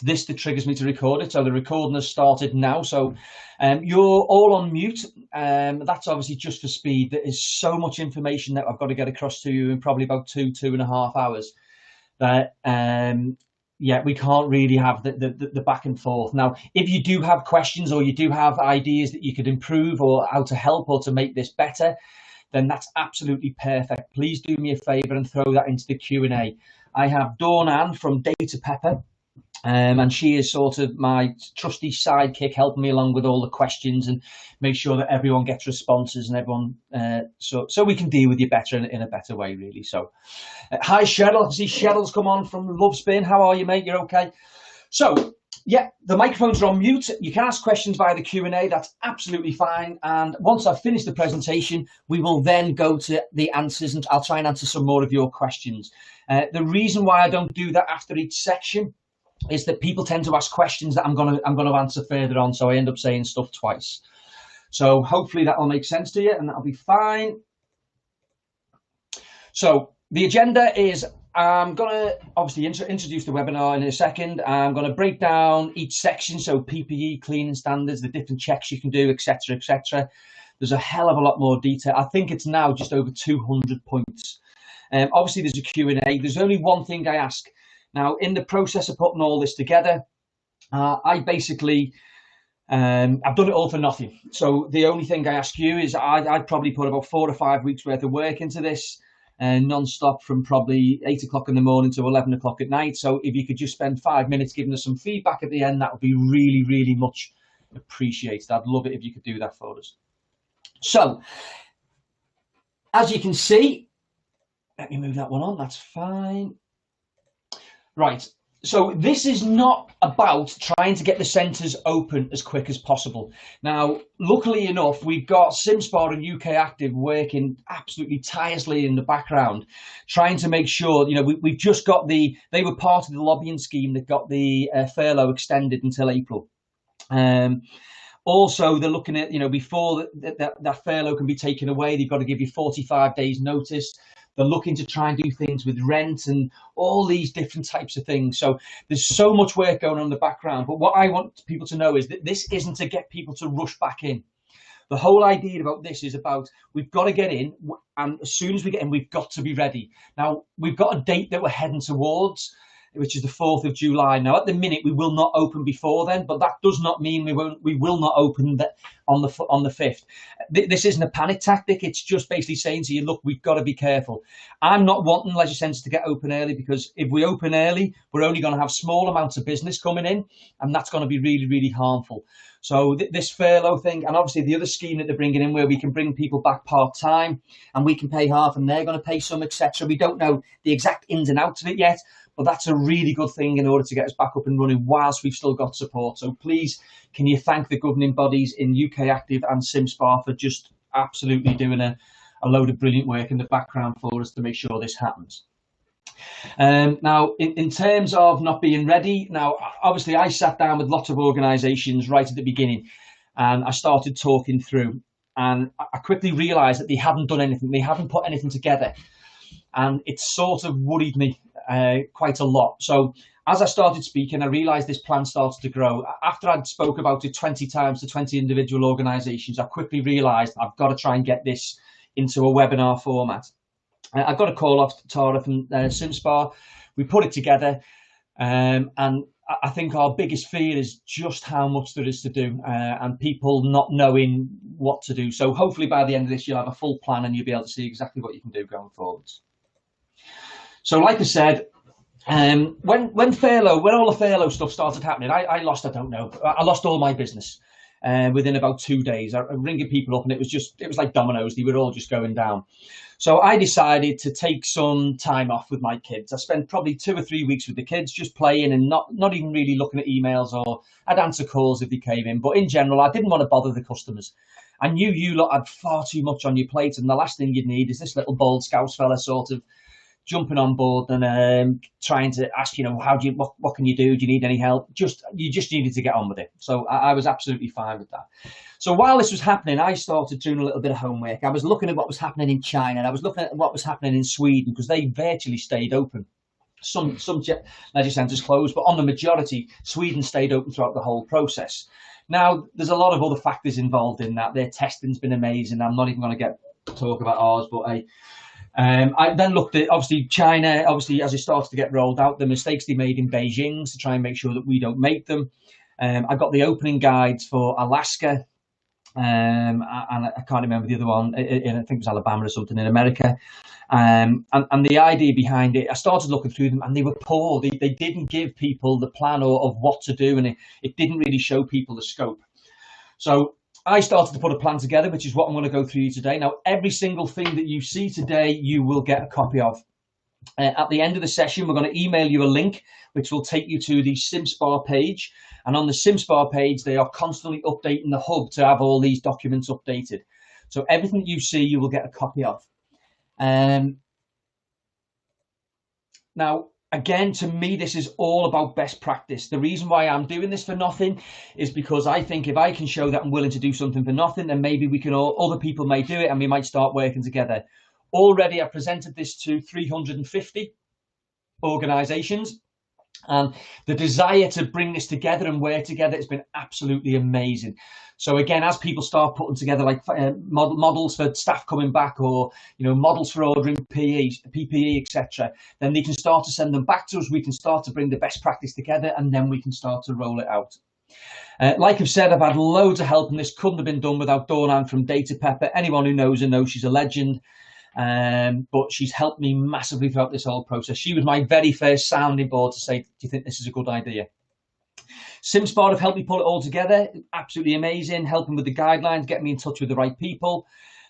this that triggers me to record it. So the recording has started now. So you're all on mute. That's obviously just for speed. There is so much information that I've got to get across to you in probably about 2.5 hours that we can't really have the back and forth. Now, if you do have questions or you do have ideas that you could improve or how to help or to make this better, then that's absolutely perfect. Please do me a favour and throw that into the Q&A. I have Dawn Ann from Data Pepper. And she is sort of my trusty sidekick, helping me along with all the questions and make sure that everyone gets responses and everyone, so we can deal with you better in a better way, really. So, hi Cheryl. I see Cheryl's come on from Lovespin. How are you, mate? You're okay? So, yeah, the microphones are on mute. You can ask questions via the Q&A. That's absolutely fine. And once I've finished the presentation, we will then go to the answers, and I'll try and answer some more of your questions. The reason why I don't do that after each section is that people tend to ask questions that I'm going to answer further on, so I end up saying stuff twice. So hopefully that will make sense to you, and that'll be fine. So the agenda is I'm going to obviously introduce the webinar in a second. I'm going to break down each section, so PPE, cleaning standards, the different checks you can do, etc., etc. There's a hell of a lot more detail. I think it's now just over 200 points. Obviously, there's a Q&A. There's only one thing I ask. Now, in the process of putting all this together, I basically, I've done it all for nothing. So the only thing I ask you is I'd probably put about 4 or 5 weeks worth of work into this, non-stop from probably 8 o'clock in the morning to 11 o'clock at night. So if you could just spend 5 minutes giving us some feedback at the end, that would be really, really much appreciated. I'd love it if you could do that for us. So, as you can see, let me move that one on, that's fine. Right, so this is not about trying to get the centres open as quick as possible. Now, luckily enough, we've got SimSpa and UK Active working absolutely tirelessly in the background, trying to make sure, we've just got they were part of the lobbying scheme that got the furlough extended until April. Also, they're looking at, before that furlough can be taken away, they've got to give you 45 days notice. They're looking to try and do things with rent and all these different types of things. So there's so much work going on in the background. But what I want people to know is that this isn't to get people to rush back in. The whole idea about this is about we've got to get in, and as soon as we get in, we've got to be ready. Now, we've got a date that we're heading towards, which is the 4th of July. Now, at the minute, we will not open before then, but that does not mean we will not open on the 5th. This isn't a panic tactic. It's just basically saying to you, look, we've got to be careful. I'm not wanting leisure centres to get open early, because if we open early, we're only going to have small amounts of business coming in, and that's going to be really, really harmful. So this furlough thing, and obviously the other scheme that they're bringing in where we can bring people back part-time and we can pay half and they're going to pay some, etc. We don't know the exact ins and outs of it yet. But that's a really good thing in order to get us back up and running whilst we've still got support. So please, can you thank the governing bodies in UK Active and SimSpa for just absolutely doing a load of brilliant work in the background for us to make sure this happens. Now, in terms of not being ready, now, obviously I sat down with lots of organisations right at the beginning and I started talking through, and I quickly realised that they hadn't done anything. They hadn't put anything together. And it sort of worried me quite a lot. So as I started speaking, I realised this plan started to grow. After I'd spoke about it 20 times to 20 individual organisations, I quickly realised I've got to try and get this into a webinar format. I got a call off Tara from SimSpa. We put it together, and I think our biggest fear is just how much there is to do, and people not knowing what to do. So hopefully by the end of this, you'll have a full plan and you'll be able to see exactly what you can do going forwards. So like I said, when all the furlough stuff started happening, I lost all my business within about 2 days. I ringing people up and it was like dominoes. They were all just going down. So I decided to take some time off with my kids. I spent probably 2 or 3 weeks with the kids, just playing and not even really looking at emails, or I'd answer calls if they came in. But in general, I didn't want to bother the customers. I knew you lot had far too much on your plate, and the last thing you'd need is this little bald Scouse fella sort of jumping on board and trying to ask, what can you do? Do you need any help? You just needed to get on with it. So I was absolutely fine with that. So while this was happening, I started doing a little bit of homework. I was looking at what was happening in China, and I was looking at what was happening in Sweden, because they virtually stayed open. Some leisure centres closed, but on the majority, Sweden stayed open throughout the whole process. Now, there's a lot of other factors involved in that. Their testing's been amazing. I'm not even going to talk about ours, but I then looked at, obviously, China, obviously, as it starts to get rolled out, the mistakes they made in Beijing to try and make sure that we don't make them. I got the opening guides for Alaska, and I can't remember the other one. I think it was Alabama or something in America. And the idea behind it, I started looking through them, and they were poor. They didn't give people the plan of what to do, and it didn't really show people the scope. So I started to put a plan together, which is what I'm going to go through today. Now, every single thing that you see today, you will get a copy of. At the end of the session, we're going to email you a link, which will take you to the SimSpa page. And on the SimSpa page, they are constantly updating the hub to have all these documents updated. So everything you see, you will get a copy of. Now, again, to me, this is all about best practice. The reason why I'm doing this for nothing is because I think if I can show that I'm willing to do something for nothing, then maybe we can other people may do it, and we might start working together. Already, I presented this to 350 organizations, and the desire to bring this together and work together has been absolutely amazing. So again, as people start putting together like models for staff coming back, or models for ordering PPE, etc., then they can start to send them back to us. We can start to bring the best practice together, and then we can start to roll it out. Like I've said, I've had loads of help, and this couldn't have been done without Dawn from Data Pepper. Anyone who knows her knows she's a legend. But she's helped me massively throughout this whole process. She was my very first sounding board to say, do you think this is a good idea? SimSpa have helped me pull it all together. Absolutely amazing, helping with the guidelines, getting me in touch with the right people.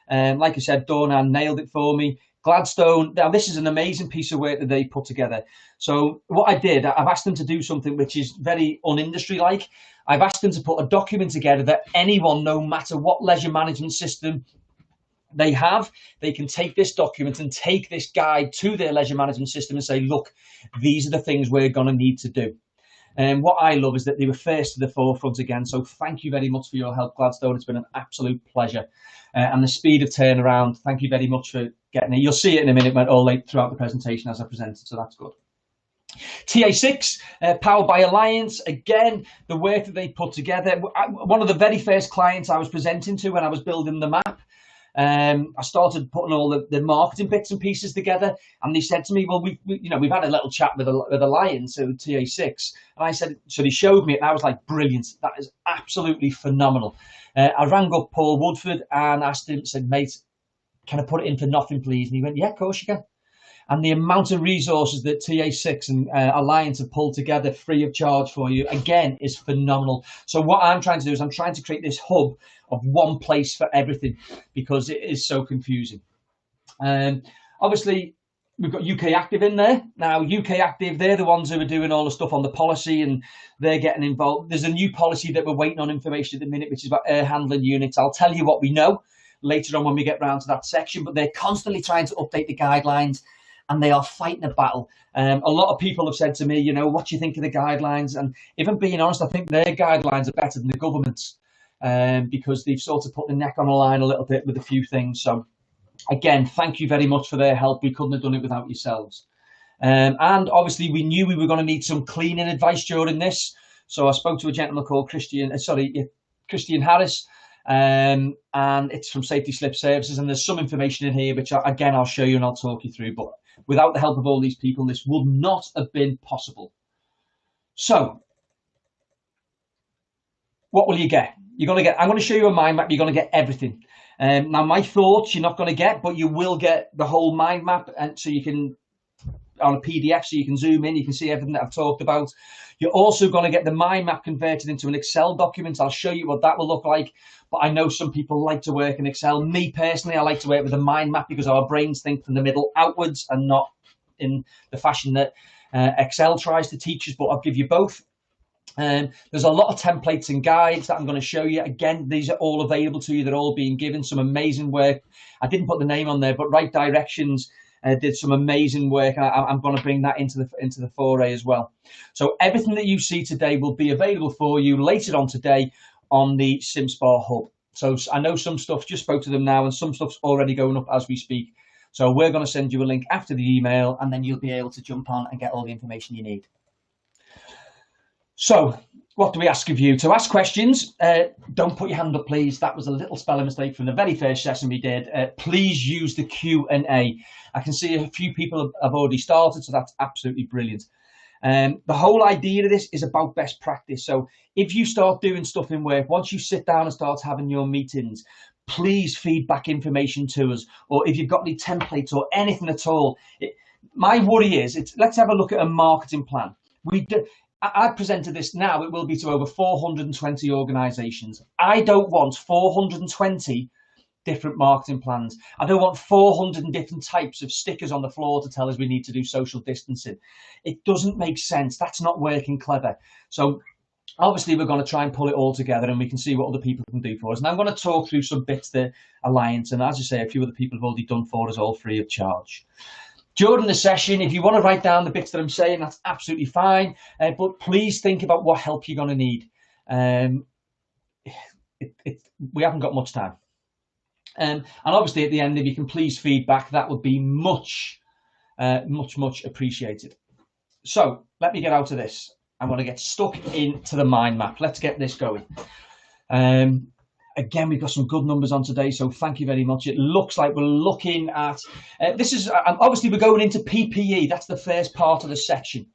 Like I said, Dawn nailed it for me. Gladstone, now this is an amazing piece of work that they put together. So what I did, I've asked them to do something which is very un-industry-like. I've asked them to put a document together that anyone, no matter what leisure management system they have, they can take this document and take this guide to their leisure management system and say, look, these are the things we're going to need to do. And what I love is that they were first to the forefront again. So thank you very much for your help, Gladstone. It's been an absolute pleasure. And the speed of turnaround, thank you very much for getting it. You'll see it in a minute, all late throughout the presentation as I presented, so that's good. TA6, powered by Alliance. Again, the work that they put together. One of the very first clients I was presenting to when I was building the map, I started putting all the marketing bits and pieces together, and they said to me, well, we've had a little chat with Alliance, so TA6, and I said, so they showed me it, and I was like, brilliant, that is absolutely phenomenal. I rang up Paul Woodford and asked him, said, mate, can I put it in for nothing, please? And he went, yeah, of course you can. And the amount of resources that TA6 and Alliance have pulled together free of charge for you, again, is phenomenal. So what I'm trying to do is I'm trying to create this hub of one place for everything, because it is so confusing. Obviously, we've got UK Active in there. Now, UK Active, they're the ones who are doing all the stuff on the policy, and they're getting involved. There's a new policy that we're waiting on information at the minute, which is about air handling units. I'll tell you what we know later on when we get round to that section, but they're constantly trying to update the guidelines, and they are fighting a battle. A lot of people have said to me, what do you think of the guidelines? And if I'm being honest, I think their guidelines are better than the government's, because they've sort of put the neck on the line a little bit with a few things. So again, thank you very much for their help. We couldn't have done it without yourselves. And obviously we knew we were going to need some cleaning advice during this. So I spoke to a gentleman called Christian Harris, and it's from Safety Slip Services. And there's some information in here, which again, I'll show you and I'll talk you through. But without the help of all these people, this would not have been possible. So what will you get? I'm going to show you a mind map. You're going to get everything. Now, my thoughts you're not going to get, but you will get the whole mind map, and so you can, on a PDF, so you can zoom in, you can see everything that I've talked about. You're also going to get the mind map converted into an Excel document. I'll show you what that will look like, but I know some people like to work in Excel. Me personally, I like to work with a mind map because our brains think from the middle outwards and not in the fashion that Excel tries to teach us, but I'll give you both. There's a lot of templates and guides that I'm going to show you. Again, these are all available to you. They're all being given. Some amazing work. I didn't put the name on there, but Right Directions did some amazing work. I'm going to bring that into the foray as well. So everything that you see today will be available for you later on today on the SimSpa Hub. So I know some stuff, just spoke to them now, and some stuff's already going up as we speak. So we're going to send you a link after the email, and then you'll be able to jump on and get all the information you need. So what do we ask of you? To ask questions, don't put your hand up, please. That was a little spelling mistake from the very first session we did. Please use the Q&A. I can see a few people have already started, so that's absolutely brilliant. The whole idea of this is about best practice. So if you start doing stuff in work, once you sit down and start having your meetings, please feed back information to us. Or if you've got any templates or anything at all, my worry is, let's have a look at a marketing plan. I presented this now, it will be to over 420 organisations. I don't want 420 different marketing plans. I don't want 400 different types of stickers on the floor to tell us we need to do social distancing. It doesn't make sense. That's not working clever. So obviously we're going to try and pull it all together, and we can see what other people can do for us. And I'm going to talk through some bits that Alliance, and as I say, a few other people have already done for us, all free of charge. During the session, if you want to write down the bits that I'm saying, that's absolutely fine. But please think about what help you're going to need. We haven't got much time. And obviously at the end, if you can please feedback, that would be much appreciated. So let me get out of this. I'm going to get stuck into the mind map. Let's get this going. Again, we've got some good numbers on today, so thank you very much. It looks like we're looking at, this is, obviously we're going into PPE. That's the first part of the section.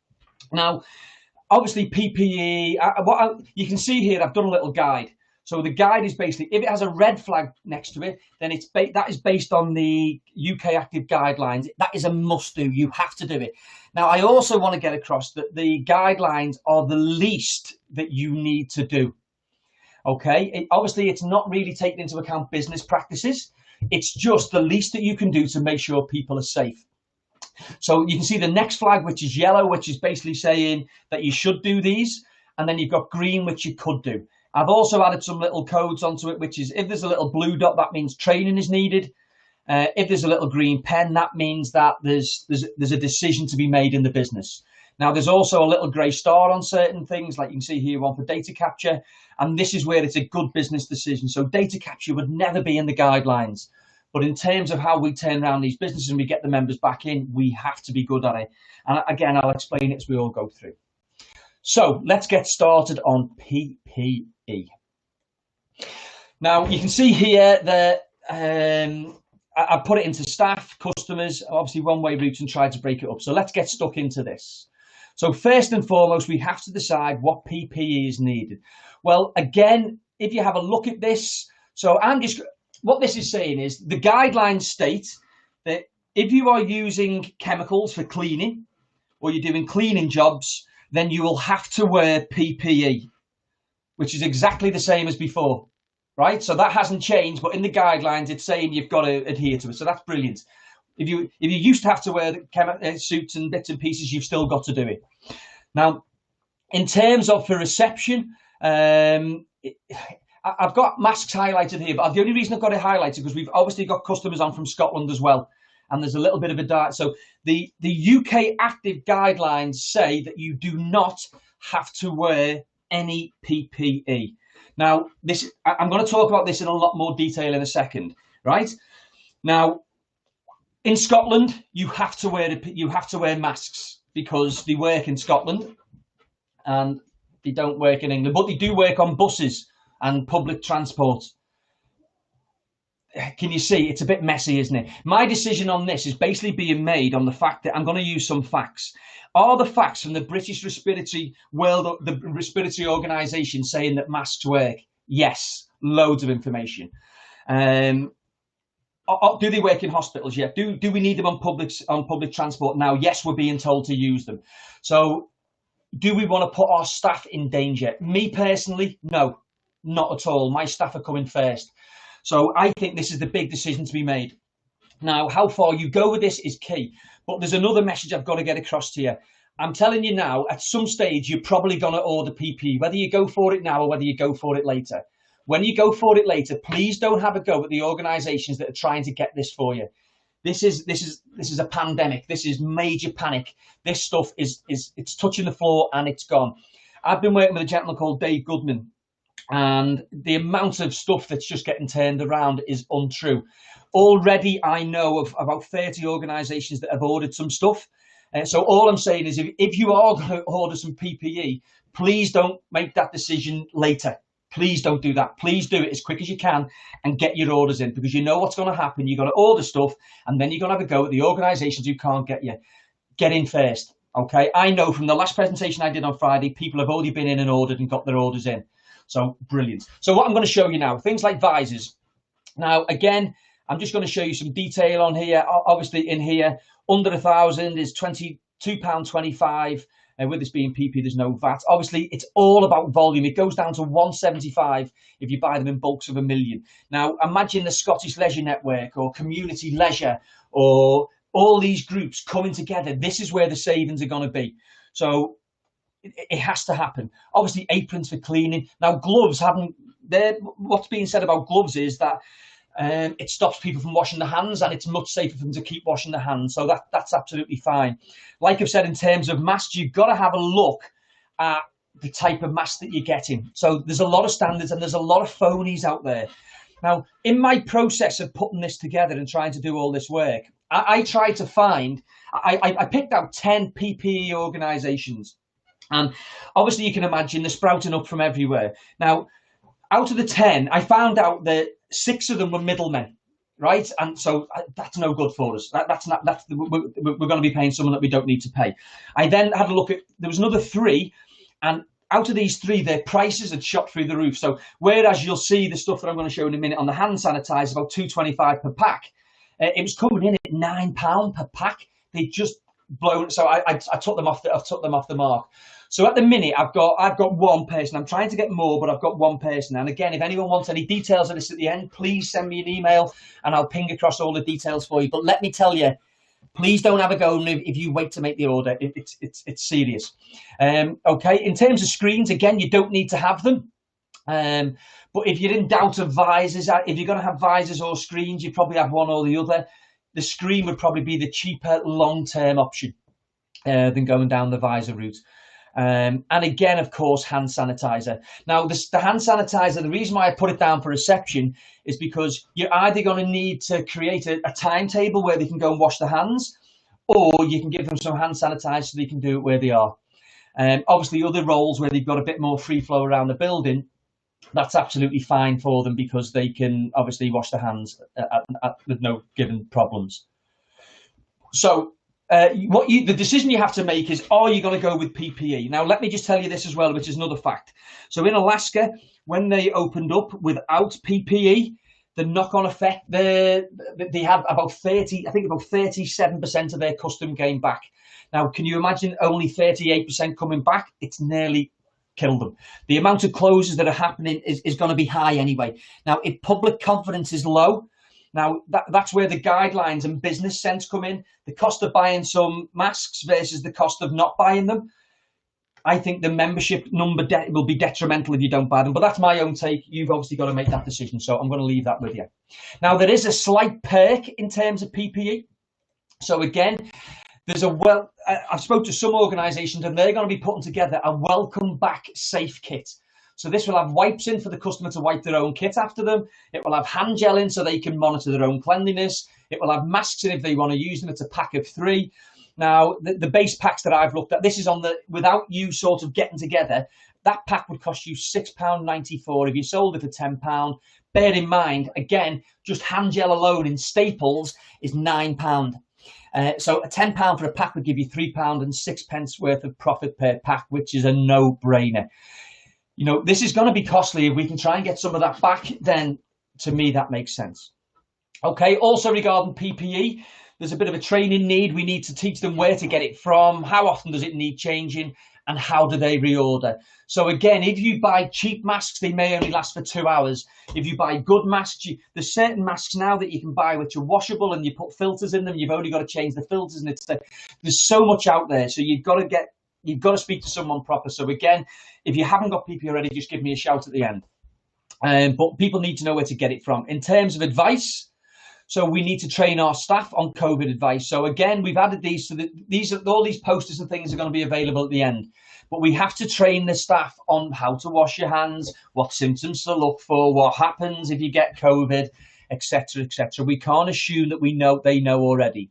Now, obviously PPE, you can see here, I've done a little guide. So the guide is basically, if it has a red flag next to it, then that is based on the UK Active Guidelines. That is a must do. You have to do it. Now, I also want to get across that the guidelines are the least that you need to do. Okay, obviously it's not really taking into account business practices. It's just the least that you can do to make sure people are safe. So you can see the next flag, which is yellow, which is basically saying that you should do these. And then you've got green, which you could do. I've also added some little codes onto it, which is if there's a little blue dot, that means training is needed. If there's a little green pen, that means that there's a decision to be made in the business. Now, there's also a little grey star on certain things, like you can see here, one for data capture. And this is where it's a good business decision. So data capture would never be in the guidelines. But in terms of how we turn around these businesses and we get the members back in, we have to be good at it. And again, I'll explain it as we all go through. So let's get started on PPE. Now, you can see here that I put it into staff, customers, obviously one-way routes, and tried to break it up. So let's get stuck into this. So first and foremost, we have to decide what PPE is needed. Well, again, if you have a look at this, so what this is saying is the guidelines state that if you are using chemicals for cleaning or you're doing cleaning jobs, then you will have to wear PPE, which is exactly the same as before, right? So that hasn't changed, but in the guidelines, it's saying you've got to adhere to it. So that's brilliant. If you used to have to wear suits and bits and pieces, you've still got to do it. Now, in terms of for reception, I've got masks highlighted here, but the only reason I've got it highlighted because we've obviously got customers on from Scotland as well. And there's a little bit of a dark. So the UK Active Guidelines say that you do not have to wear any PPE. Now, I'm going to talk about this in a lot more detail in a second, right? Now, in Scotland, you have to wear masks because they work in Scotland and they don't work in England, but they do work on buses and public transport. Can you see? It's a bit messy, isn't it? My decision on this is basically being made on the fact that I'm going to use some facts. Are the facts from the British Respiratory the Respiratory Organisation saying that masks work? Yes, loads of information. Do they work in hospitals? Yeah. Do we need them on public transport now? Yes, we're being told to use them. So, do we want to put our staff in danger? Me personally, no, not at all. My staff are coming first. So I think this is the big decision to be made. Now, how far you go with this is key. But there's another message I've got to get across to you. I'm telling you now, at some stage, you're probably going to order PPE, whether you go for it now or whether you go for it later. When you go for it later, please don't have a go at the organisations that are trying to get this for you. This is a pandemic. This is major panic. This stuff it's touching the floor and it's gone. I've been working with a gentleman called Dave Goodman, and the amount of stuff that's just getting turned around is untrue. Already, I know of about 30 organisations that have ordered some stuff. So all I'm saying is, if you are going to order some PPE, please don't make that decision later. Please don't do that. Please do it as quick as you can and get your orders in, because you know what's going to happen. You're going to order stuff, and then you're going to have a go at the organisations who can't get you. Get in first, okay? I know from the last presentation I did on Friday, people have already been in and ordered and got their orders in. So brilliant. So what I'm going to show you now, things like visors. Now, again, I'm just going to show you some detail on here. Obviously, in here, under 1,000 is £22.25. With this being PP, there's no VAT. Obviously, it's all about volume. It goes down to 175 if you buy them in bulks of 1 million. Now, imagine the Scottish Leisure Network or Community Leisure or all these groups coming together. This is where the savings are going to be. So it has to happen. Obviously, aprons for cleaning. Now, gloves haven't. What's being said about gloves is that it stops people from washing their hands, and it's much safer for them to keep washing their hands. So that's absolutely fine. Like I've said, in terms of masks, you've got to have a look at the type of mask that you're getting. So there's a lot of standards and there's a lot of phonies out there. Now, in my process of putting this together and trying to do all this work, I tried to find, I picked out 10 PPE organisations. And obviously, you can imagine they're sprouting up from everywhere. Now, out of the 10, I found out that 6 of them were middlemen, right? And so that's no good for us. We're going to be paying someone that we don't need to pay. I then had a look at, there was another 3, and out of these 3, their prices had shot through the roof. So whereas you'll see the stuff that I'm going to show in a minute on the hand sanitizer, about £2.25 per pack, it was coming in at £9 per pack. They just blown. So I took them off the mark. So at the minute, I've got one person. I'm trying to get more, but I've got one person. And again, if anyone wants any details of this at the end, please send me an email and I'll ping across all the details for you. But let me tell you, please don't have a go if you wait to make the order. It's serious. Okay, in terms of screens, again, you don't need to have them. But if you're in doubt of visors, if you're going to have visors or screens, you probably have one or the other. The screen would probably be the cheaper long-term option than going down the visor route. And again, of course, hand sanitizer. Now, the hand sanitizer, the reason why I put it down for reception is because you're either going to need to create a timetable where they can go and wash their hands, or you can give them some hand sanitizer so they can do it where they are. Obviously, other roles where they've got a bit more free flow around the building, that's absolutely fine for them because they can obviously wash their hands with no given problems. So, the decision you have to make is, are you going to go with PPE? Now, let me just tell you this as well, which is another fact. So in Alaska, when they opened up without PPE, the knock-on effect, they had about 37% of their custom came back. Now, can you imagine only 38% coming back? It's nearly killed them. The amount of closures that are happening is going to be high anyway. Now, if public confidence is low, now, that's where the guidelines and business sense come in. The cost of buying some masks versus the cost of not buying them. I think the membership number will be detrimental if you don't buy them. But that's my own take. You've obviously got to make that decision. So I'm going to leave that with you. Now, there is a slight perk in terms of PPE. So again, I've spoke to some organisations and they're going to be putting together a welcome back safe kit. So this will have wipes in for the customer to wipe their own kit after them. It will have hand gel in so they can monitor their own cleanliness. It will have masks in if they want to use them. It's a pack of 3. Now, the base packs that I've looked at, this is without you sort of getting together, that pack would cost you £6.94 if you sold it for £10. Bear in mind, again, just hand gel alone in Staples is £9. So a £10 for a pack would give you £3 and 6p worth of profit per pack, which is a no-brainer. You know, this is going to be costly. If we can try and get some of that back, then to me, that makes sense. Okay, also regarding PPE, there's a bit of a training need. We need to teach them where to get it from, how often does it need changing, and how do they reorder. So again, if you buy cheap masks, they may only last for 2 hours. If you buy good masks, there's certain masks now that you can buy which are washable and you put filters in them. You've only got to change the filters, and there's so much out there. So you've got to speak to someone proper. So again, if you haven't got PPE already, just give me a shout at the end. But people need to know where to get it from. In terms of advice, so we need to train our staff on COVID advice. So again, we've added these. So all these posters and things are going to be available at the end. but we have to train the staff on how to wash your hands, what symptoms to look for, what happens if you get COVID, etc., etc. We can't assume that they know already.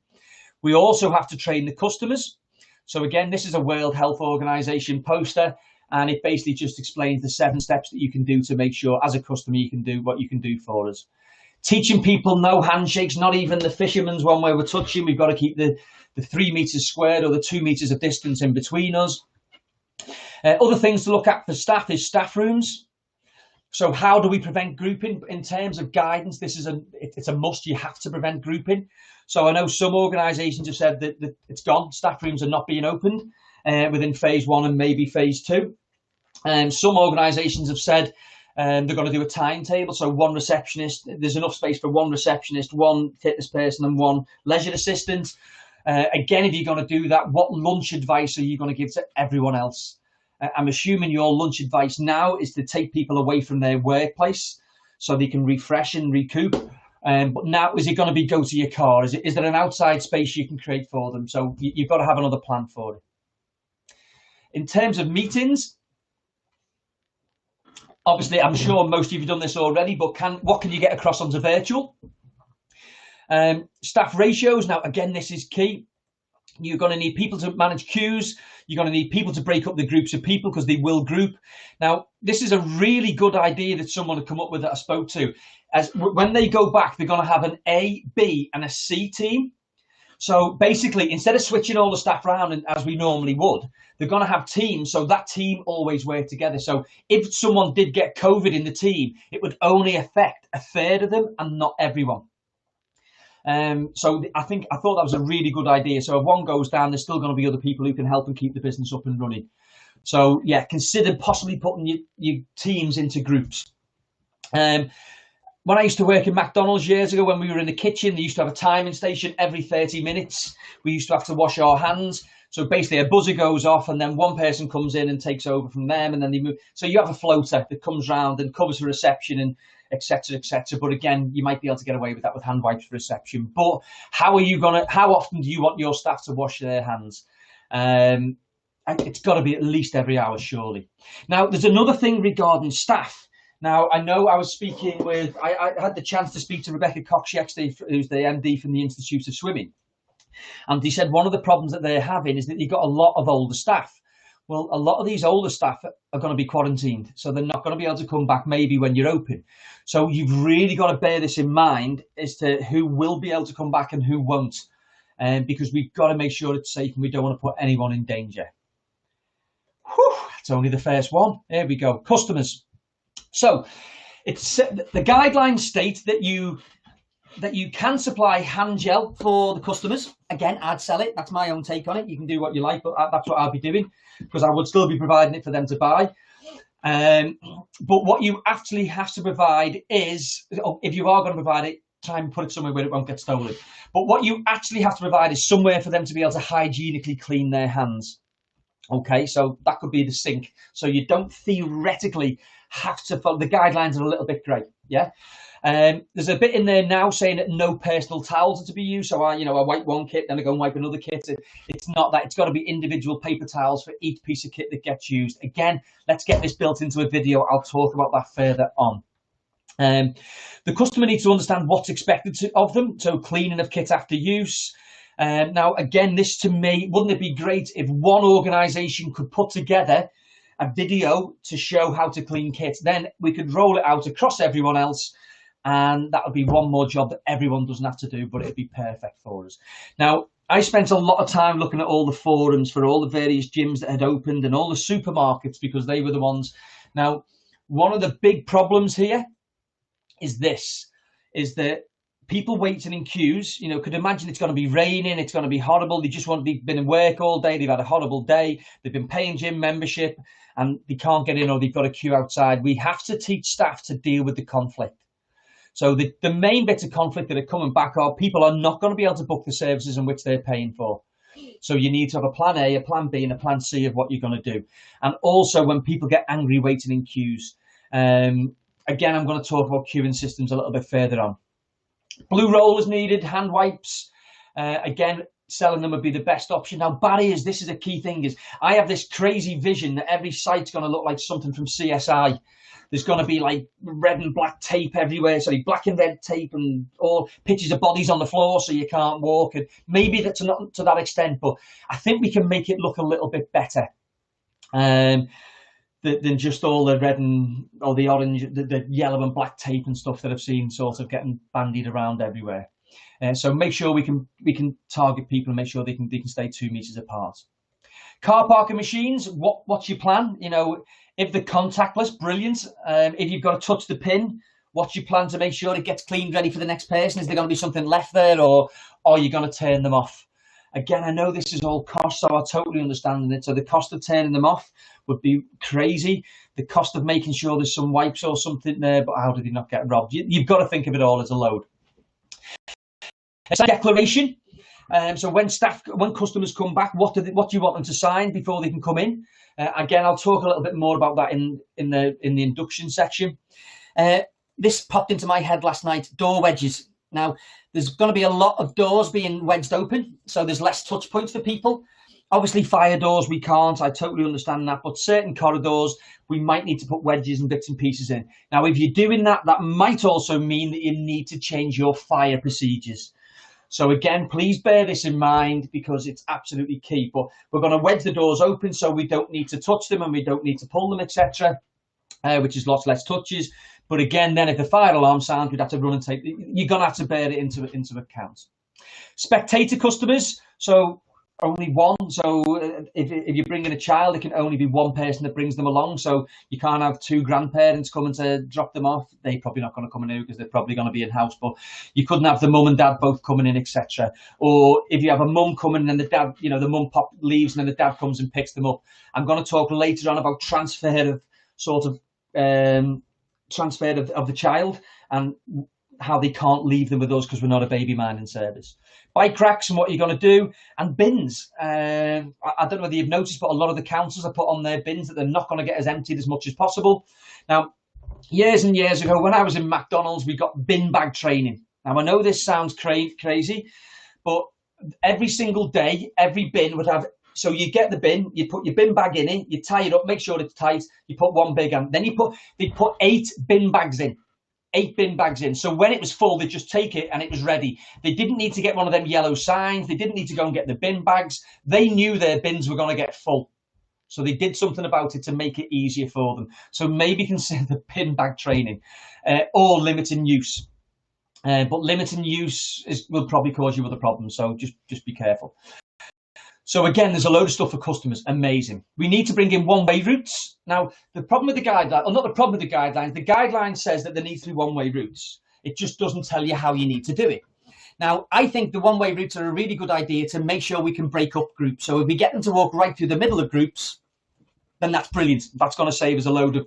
We also have to train the customers. So again, this is a World Health Organization poster, and it basically just explains the 7 steps that you can do to make sure as a customer you can do what you can do for us. Teaching people no handshakes, not even the fisherman's one where we're touching. We've got to keep the 3 meters squared or the 2 meters of distance in between us. Other things to look at for staff is staff rooms. So how do we prevent grouping? In terms of guidance, it's a must. You have to prevent grouping. So I know some organisations have said that it's gone. Staff rooms are not being opened within phase 1 and maybe phase 2. Some organisations have said they're going to do a timetable. So one receptionist, there's enough space for one receptionist, one fitness person and one leisure assistant. Again, if you're going to do that, what lunch advice are you going to give to everyone else? I'm assuming your lunch advice now is to take people away from their workplace so they can refresh and recoup. But now, is it going to be go to your car? Is there an outside space you can create for them? So you've got to have another plan for it. In terms of meetings, obviously, I'm sure most of you have done this already, but what can you get across onto virtual? Staff ratios. Now, again, this is key. You're going to need people to manage queues. You're going to need people to break up the groups of people because they will group. Now, this is a really good idea that someone had come up with that I spoke to. As when they go back, they're going to have an A, B, and a C team. So basically, instead of switching all the staff around as we normally would, they're going to have teams. So that team always work together. So if someone did get COVID in the team, it would only affect a third of them and not everyone. So I thought that was a really good idea. So if one goes down, there's still going to be other people who can help and keep the business up and running. So yeah, consider possibly putting your teams into groups. When I used to work in McDonald's years ago, when we were in the kitchen, they used to have a timing station every 30 minutes. We used to have to wash our hands. So basically a buzzer goes off and then one person comes in and takes over from them and then they move. So you have a floater that comes round and covers the reception and etc., etc. But again, you might be able to get away with that with hand wipes for reception. But how often do you want your staff to wash their hands? It's got to be at least every hour, surely. Now, there's another thing regarding staff. Now, I know I was speaking with, I had the chance to speak to Rebecca Cox yesterday, who's the MD from the Institute of Swimming. And he said one of the problems that they're having is that you've got a lot of older staff. Well, a lot of these older staff are going to be quarantined, so they're not going to be able to come back maybe when you're open. So you've really got to bear this in mind as to who will be able to come back and who won't, because we've got to make sure it's safe and we don't want to put anyone in danger. Whew, that's only the first one. There we go. Customers. So it's the guidelines state that you can supply hand gel for the customers. Again, I'd sell it. That's my own take on it. You can do what you like, but that's what I'll be doing because I would still be providing it for them to buy. But what you actually have to provide is, if you are going to provide it, try and put it somewhere where it won't get stolen. But what you actually have to provide is somewhere for them to be able to hygienically clean their hands. Okay, so that could be the sink. So you don't theoretically have to follow. The guidelines are a little bit grey, yeah? There's a bit in there now saying that no personal towels are to be used. So I wipe one kit, then I go and wipe another kit. It's not that. It's got to be individual paper towels for each piece of kit that gets used. Again, let's get this built into a video. I'll talk about that further on. The customer needs to understand what's expected of them. So cleaning of kit after use. Now, again, this to me, wouldn't it be great if one organisation could put together a video to show how to clean kits? Then we could roll it out across everyone else. And that would be one more job that everyone doesn't have to do, but it'd be perfect for us. Now, I spent a lot of time looking at all the forums for all the various gyms that had opened and all the supermarkets because they were the ones. Now, one of the big problems here is that people waiting in queues, could imagine it's going to be raining, it's going to be horrible. They just been in work all day, they've had a horrible day, they've been paying gym membership and they can't get in or they've got a queue outside. We have to teach staff to deal with the conflict. So the main bits of conflict that are coming back are people are not going to be able to book the services in which they're paying for. So you need to have a plan A, a plan B, and a plan C of what you're going to do. And also when people get angry waiting in queues. Again, I'm going to talk about queuing systems a little bit further on. Blue rollers needed, hand wipes. Again, selling them would be the best option. Now, barriers, this is a key thing, is I have this crazy vision that every site's going to look like something from CSI. There's going to be like red and black tape everywhere. Sorry, black and red tape and all pictures of bodies on the floor so you can't walk. And maybe that's not to that extent, but I think we can make it look a little bit better than just all the red and all the orange, the yellow and black tape and stuff that I've seen sort of getting bandied around everywhere. So make sure we can target people and make sure they can stay 2 meters apart. Car parking machines, what's your plan? You know, if they're contactless, brilliant. If you've got to touch the pin, what's your plan to make sure it gets cleaned ready for the next person? Is there going to be something left there, or are you going to turn them off? Again, I know this is all cost, so I totally understand it. So the cost of turning them off would be crazy. The cost of making sure there's some wipes or something there, but how did they not get robbed? You've got to think of it all as a load. It's a declaration. So when customers come back, what do you want them to sign before they can come in? Again, I'll talk a little bit more about that in the induction section. This popped into my head last night: door wedges. Now, there's going to be a lot of doors being wedged open, so there's less touch points for people. Obviously, fire doors we can't. I totally understand that, but certain corridors we might need to put wedges and bits and pieces in. Now, if you're doing that, that might also mean that you need to change your fire procedures. So again, please bear this in mind because it's absolutely key. But we're going to wedge the doors open so we don't need to touch them and we don't need to pull them, etc., which is lots less touches. But again, then if the fire alarm sounds, we'd have to run and take. You're going to have to bear it into account. Spectator customers, so only one. So if you're bringing a child, it can only be one person that brings them along. So you can't have 2 grandparents coming to drop them off. They're probably not going to come in because they're probably going to be in house. But you couldn't have the mum and dad both coming in, etc. Or if you have a mum coming and the dad, you know, the mum leaves and then the dad comes and picks them up. I'm going to talk later on about transfer of the child and how they can't leave them with us because we're not a baby minding service. Bike racks and what you're going to do, and bins. I don't know whether you've noticed, but a lot of the councils have put on their bins that they're not going to get as emptied as much as possible. Now, years and years ago, when I was in McDonald's, we got bin bag training. Now, I know this sounds crazy, but every single day, every bin would have. So you get the bin, you put your bin bag in it, you tie it up, make sure it's tight, you put one big and then they put 8 bin bags in. 8 bin bags in. So when it was full, they'd just take it and it was ready. They didn't need to get one of them yellow signs. They didn't need to go and get the bin bags. They knew their bins were going to get full. So they did something about it to make it easier for them. So maybe consider the bin bag training or limiting use. But limiting use will probably cause you other problems. So just be careful. So again, there's a load of stuff for customers. Amazing. We need to bring in one-way routes. Now, the problem with the guideline, or not the problem with the guideline says that there needs to be one-way routes. It just doesn't tell you how you need to do it. Now, I think the one-way routes are a really good idea to make sure we can break up groups. So if we get them to walk right through the middle of groups, then that's brilliant. That's going to save us a load of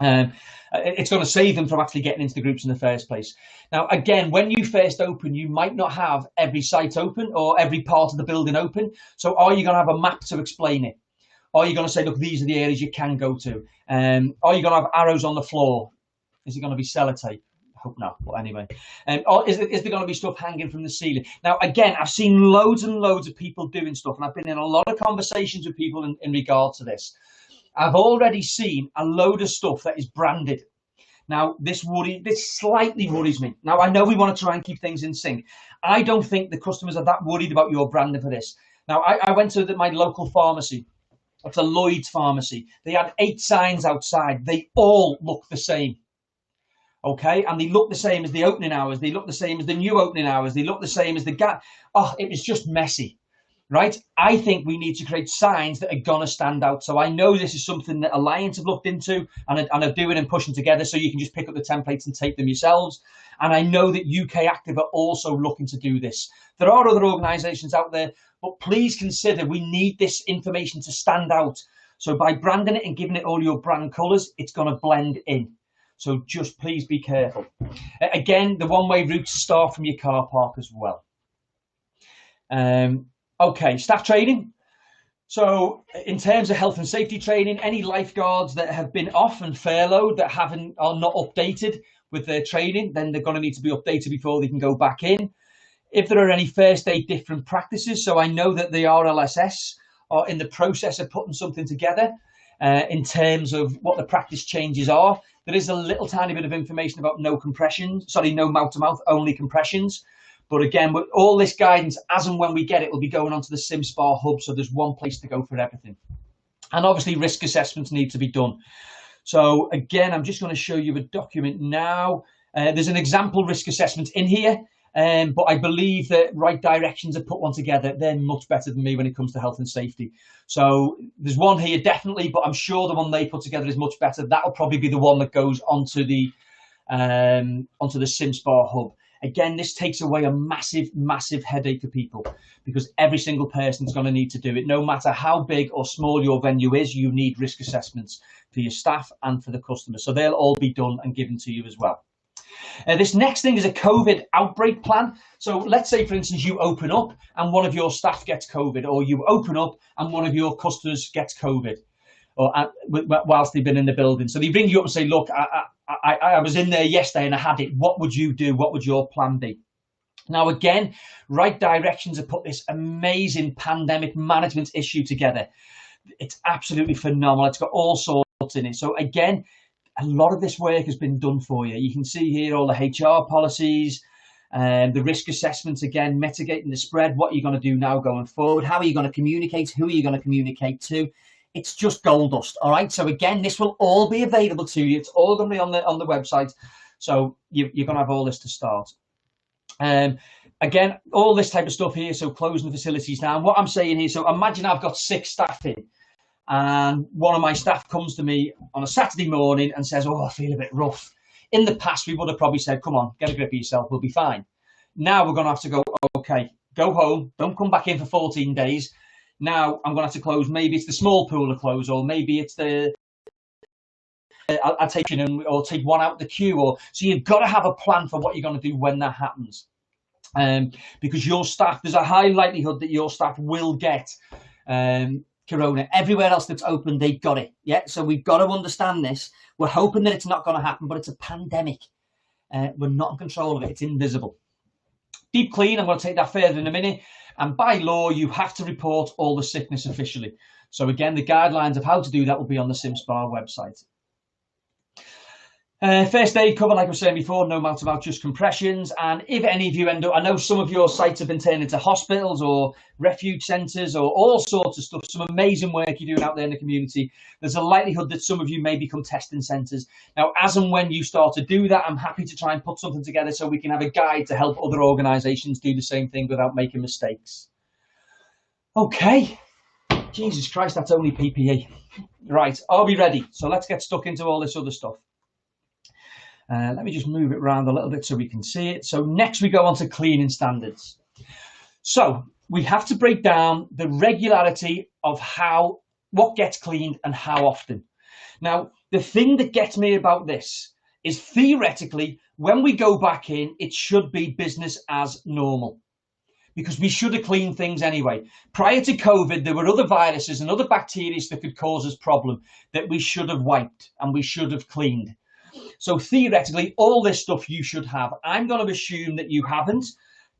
it's going to save them from actually getting into the groups in the first place. Now, again, when you first open, you might not have every site open or every part of the building open. So are you going to have a map to explain it? Are you going to say, look, these are the areas you can go to? Are you going to have arrows on the floor? Is it going to be sellotape? I hope not, but anyway. Or is there going to be stuff hanging from the ceiling? Now, again, I've seen loads and loads of people doing stuff, and I've been in a lot of conversations with people in regard to this. I've already seen a load of stuff that is branded. Now, this slightly worries me. Now, I know we want to try and keep things in sync. I don't think the customers are that worried about your branding for this. Now, I went to my local pharmacy. It's a Lloyd's pharmacy. They had 8 signs outside. They all look the same. Okay, and they look the same as the opening hours. They look the same as the new opening hours. They look the same as the gap. Oh, it was just messy. Right, I think we need to create signs that are going to stand out. So I know this is something that Alliance have looked into and are doing and pushing together, so you can just pick up the templates and take them yourselves. And I know that UK Active are also looking to do this. There are other organisations out there, but please consider we need this information to stand out. So by branding it and giving it all your brand colours, it's going to blend in. So just please be careful. Again, the one-way routes start from your car park as well. Okay, staff training. So in terms of health and safety training, any lifeguards that have been off and furloughed that are not updated with their training, then they're going to need to be updated before they can go back in. if there are any first aid different practices. So I know that the RLSS are in the process of putting something together in terms of what the practice changes are. There is a little tiny bit of information about no mouth to mouth, only compressions. But again, with all this guidance, as and when we get it, will be going onto the SimSpa hub. So there's one place to go for everything. And obviously risk assessments need to be done. So again, I'm just going to show you a document now. There's an example risk assessment in here, but I believe that Right Directions have put one together. They're much better than me when it comes to health and safety. So there's one here definitely, but I'm sure the one they put together is much better. That'll probably be the one that goes onto the SimSpa hub. Again, this takes away a massive headache for people, because every single person's going to need to do it. No matter how big or small your venue is, you need risk assessments for your staff and for the customers. So they'll all be done and given to you as well. This next thing is a COVID outbreak plan. So let's say, for instance, you open up and one of your staff gets COVID, or you open up and one of your customers gets COVID, or whilst they've been in the building. So they bring you up and say, look, I was in there yesterday and I had it. What would you do? What would your plan be? Now, again, Right Directions have put this amazing pandemic management issue together. It's absolutely phenomenal. It's got all sorts in it. So again, a lot of this work has been done for you. You can see here all the HR policies, the risk assessments, again, mitigating the spread. What are you going to do now going forward? How are you going to communicate? Who are you going to communicate to? It's just gold dust. All right. So again, this will all be available to you. It's all going to be on the website. So you're going to have all this to start. Again, all this type of stuff here. So closing the facilities down. What I'm saying here. So imagine I've got 6 staff in, and one of my staff comes to me on a Saturday morning and says, oh, I feel a bit rough. In the past, we would have probably said, come on, get a grip of yourself. We'll be fine. Now we're going to have to go, okay, go home. Don't come back in for 14 days. Now I'm going to have to close. Maybe it's the small pool to close, or maybe it's the I'll take in or take one out the queue. Or so you've got to have a plan for what you're going to do when that happens, because your staff, there's a high likelihood that your staff will get corona. Everywhere else that's open, they've got it. Yeah, so we've got to understand this. We're hoping that it's not going to happen, but it's a pandemic. We're not in control of it. It's invisible. Deep clean, I'm going to take that further in a minute. And by law, you have to report all the sickness officially. So again, the guidelines of how to do that will be on the SimSpa website. First aid cover, like I was saying before, no mouth to mouth, just compressions. And if any of you end up, I know some of your sites have been turned into hospitals or refuge centres or all sorts of stuff, some amazing work you're doing out there in the community. There's a likelihood that some of you may become testing centres. Now, as and when you start to do that, I'm happy to try and put something together so we can have a guide to help other organisations do the same thing without making mistakes. Okay. Jesus Christ, that's only PPE. Right, are we ready? So let's get stuck into all this other stuff. Let me just move it around a little bit so we can see it. So next we go on to cleaning standards. So we have to break down the regularity of what gets cleaned and how often. Now, the thing that gets me about this is theoretically, when we go back in, it should be business as normal, because we should have cleaned things anyway. Prior to COVID, there were other viruses and other bacteria that could cause us problem that we should have wiped and we should have cleaned. So theoretically, all this stuff you should have. I'm going to assume that you haven't,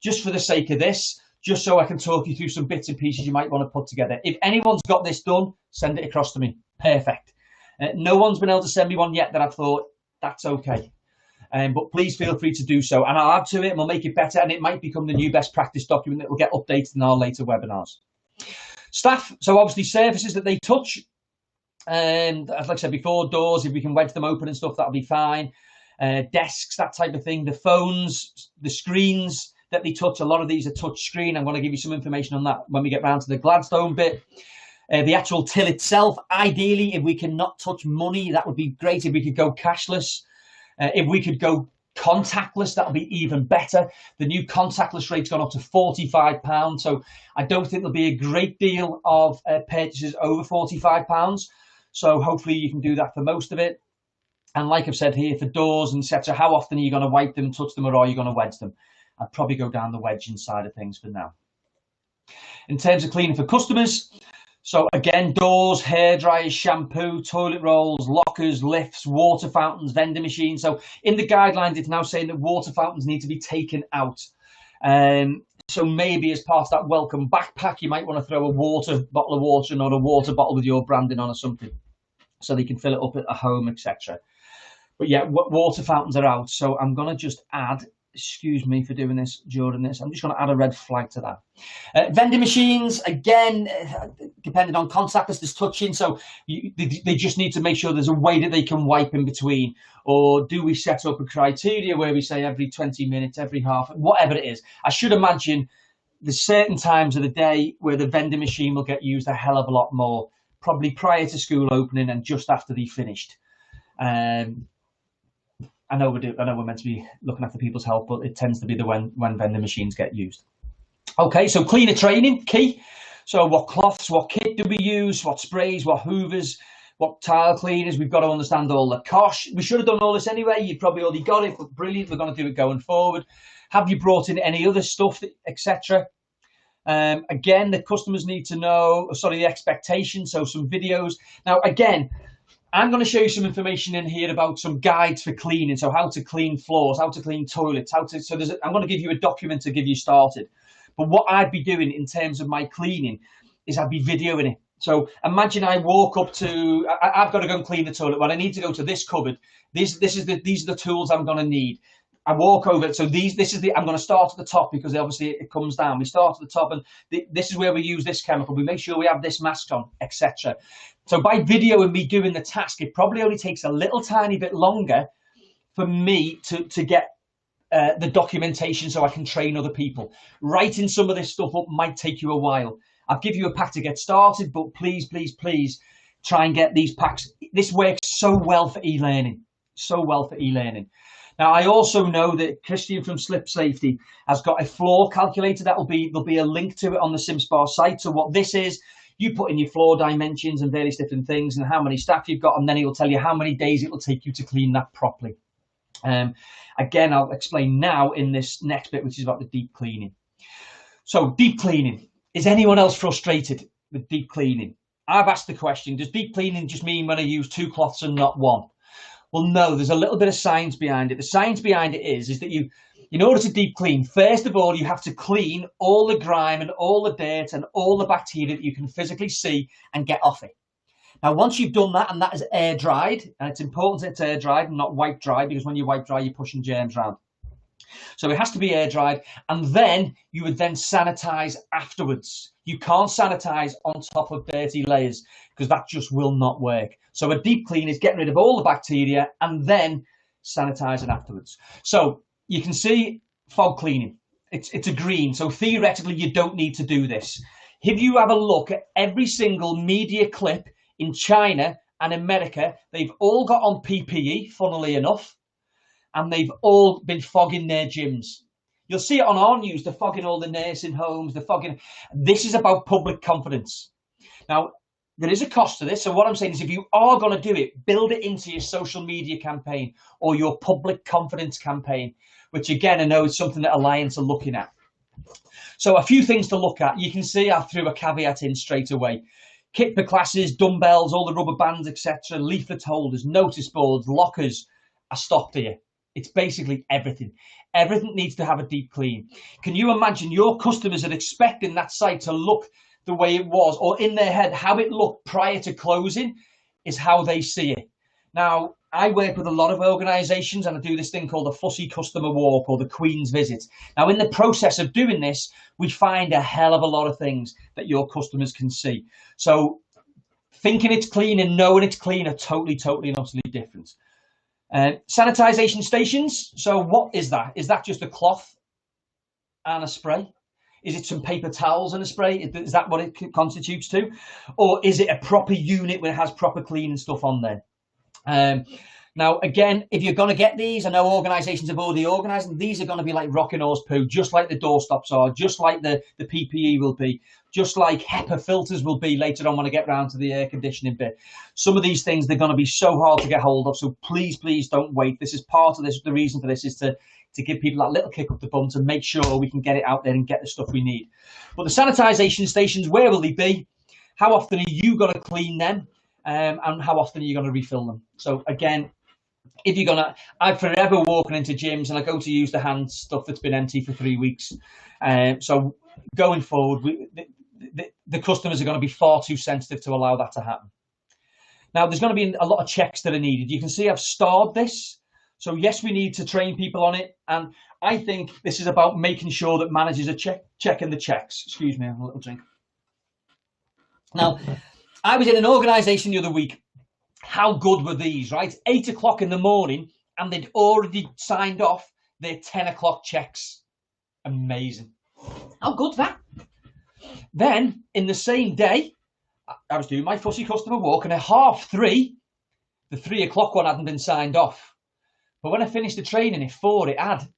just for the sake of this, just so I can talk you through some bits and pieces you might want to put together. If anyone's got this done, send it across to me. Perfect. No one's been able to send me one yet that I've thought, that's okay. But please feel free to do so. And I'll add to it and we'll make it better. And it might become the new best practice document that will get updated in our later webinars. Staff, so obviously surfaces that they touch. And as like I said before, doors, if we can wedge them open and stuff, that'll be fine. Desks, that type of thing. The phones, the screens that they touch, a lot of these are touch screen. I'm going to give you some information on that when we get round to the Gladstone bit. The actual till itself, ideally, if we can not touch money, that would be great. If we could go cashless, if we could go contactless, that would be even better. The new contactless rate's gone up to £45. So I don't think there'll be a great deal of purchases over £45. So hopefully you can do that for most of it. And like I've said here, for doors and etc., how often are you going to wipe them, touch them, or are you going to wedge them? I'd probably go down the wedging side of things for now. In terms of cleaning for customers, so again, doors, hair dryers, shampoo, toilet rolls, lockers, lifts, water fountains, vending machines. So in the guidelines, it's now saying that water fountains need to be taken out. So maybe as part of that welcome backpack, you might want to throw a bottle of water in, or a water bottle with your branding on or something, so they can fill it up at home, etc. But yeah, water fountains are out. So I'm going to just add, excuse me for doing this during this, I'm just going to add a red flag to that. Vending machines, again, depending on contactless, there's touching. So they just need to make sure there's a way that they can wipe in between. Or do we set up a criteria where we say every 20 minutes, every half, whatever it is. I should imagine there's certain times of the day where the vending machine will get used a hell of a lot more, probably prior to school opening and just after they finished. I know we're meant to be looking after people's health, but it tends to be when vending machines get used. Okay, so cleaner training, key. So what cloths, what kit do we use, what sprays, what hoovers, what tile cleaners? We've got to understand all the cosh. We should have done all this anyway. You've probably already got it, but brilliant. We're going to do it going forward. Have you brought in any other stuff, etc.? Again, the customers need to know, the expectations, so some videos. Now, again, I'm going to show you some information in here about some guides for cleaning. So how to clean floors, how to clean toilets, I'm going to give you a document to give you started. But what I'd be doing in terms of my cleaning is I'd be videoing it. So imagine I walk up to, I've got to go and clean the toilet. Well, I need to go to this cupboard. These are the tools I'm going to need. I walk over. So I'm going to start at the top because obviously it comes down. We start at the top, and this is where we use this chemical. We make sure we have this mask on, etc. So by videoing me doing the task, it probably only takes a little tiny bit longer for me to get the documentation so I can train other people. Writing some of this stuff up might take you a while. I'll give you a pack to get started, but please, please, please try and get these packs. This works so well for e-learning, Now, I also know that Christian from Slip Safety has got a floor calculator. There'll be a link to it on the SimSpa site. So what this is, you put in your floor dimensions and various different things and how many staff you've got, and then it will tell you how many days it will take you to clean that properly. Again, I'll explain now in this next bit, which is about the deep cleaning. So deep cleaning. Is anyone else frustrated with deep cleaning? I've asked the question, does deep cleaning just mean when I use 2 cloths and not 1? Well, no, there's a little bit of science behind it. The science behind it is that in order to deep clean, first of all, you have to clean all the grime and all the dirt and all the bacteria that you can physically see and get off it. Now, once you've done that, and that is air dried, and it's important that it's air dried and not wipe dry, because when you wipe dry, you're pushing germs around. So it has to be air dried, and then you would then sanitize afterwards. You can't sanitize on top of dirty layers because that just will not work. So a deep clean is getting rid of all the bacteria and then sanitizing afterwards. So you can see fog cleaning. It's a green. So theoretically, you don't need to do this. If you have a look at every single media clip in China and America, they've all got on PPE, funnily enough, and they've all been fogging their gyms. You'll see it on our news, they're fogging all the nursing homes, they're fogging. This is about public confidence. Now, there is a cost to this. So what I'm saying is if you are going to do it, build it into your social media campaign or your public confidence campaign, which again, I know is something that Alliance are looking at. So a few things to look at. You can see I threw a caveat in straight away. Kit for classes, dumbbells, all the rubber bands, etc., leaflet holders, notice boards, lockers. I stopped here. It's basically everything. Everything needs to have a deep clean. Can you imagine your customers are expecting that site to look the way it was, or in their head, how it looked prior to closing is how they see it. Now, I work with a lot of organizations and I do this thing called the Fussy Customer Walk or the Queen's Visit. Now, in the process of doing this, we find a hell of a lot of things that your customers can see. So thinking it's clean and knowing it's clean are totally and utterly different. Sanitization stations. So what is that? Is that just a cloth and a spray? Is it some paper towels and a spray? Is that what it constitutes to? Or is it a proper unit where it has proper cleaning stuff on there? Now, again, if you're going to get these, I know organisations have already organised them. These are going to be like rocking horse poo, just like the doorstops are, just like the PPE will be, just like HEPA filters will be later on when I get round to the air conditioning bit. Some of these things, they're going to be so hard to get hold of. So please don't wait. This is part of this. The reason for this is to give people that little kick up the bum to make sure we can get it out there and get the stuff we need. But the sanitisation stations, where will they be? How often are you going to clean them? And how often are you going to refill them? So again, if you're gonna, I'm forever walking into gyms and I go to use the hand stuff that's been empty for 3 weeks. So going forward, the customers are going to be far too sensitive to allow that to happen. Now, there's going to be a lot of checks that are needed. You can see I've starred this. So yes, we need to train people on it. And I think this is about making sure that managers are checking the checks. Excuse me, I have a little drink. Now, I was in an organisation the other week. How good were these, right? 8 o'clock in the morning, and they'd already signed off their 10 o'clock checks. Amazing. How good's that? Then, in the same day, I was doing my fussy customer walk, and at 3:30, the 3 o'clock one hadn't been signed off. But when I finished the training at 4, it had,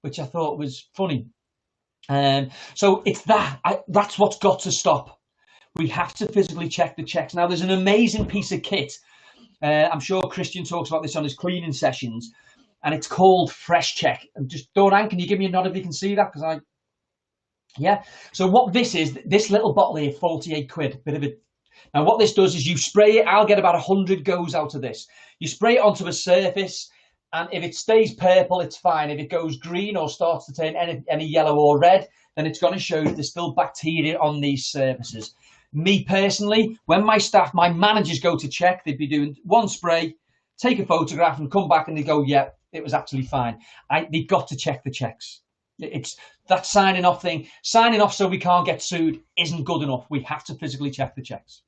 which I thought was funny. So it's that's what's got to stop. We have to physically check the checks. Now, there's an amazing piece of kit. I'm sure Christian talks about this on his cleaning sessions, and it's called Fresh Check. And just, Doran, can you give me a nod if you can see that? Yeah. So what this is, this little bottle here, 48 quid, bit of it. Now, what this does is you spray it. I'll get about 100 goes out of this. You spray it onto a surface, and if it stays purple, it's fine. If it goes green or starts to turn any yellow or red, then it's going to show that there's still bacteria on these surfaces. Me personally, when my managers go to check, they'd be doing one spray, take a photograph and come back and they go, yeah, it was actually fine. They've got to check the checks. It's that signing off thing. Signing off so we can't get sued isn't good enough. We have to physically check the checks.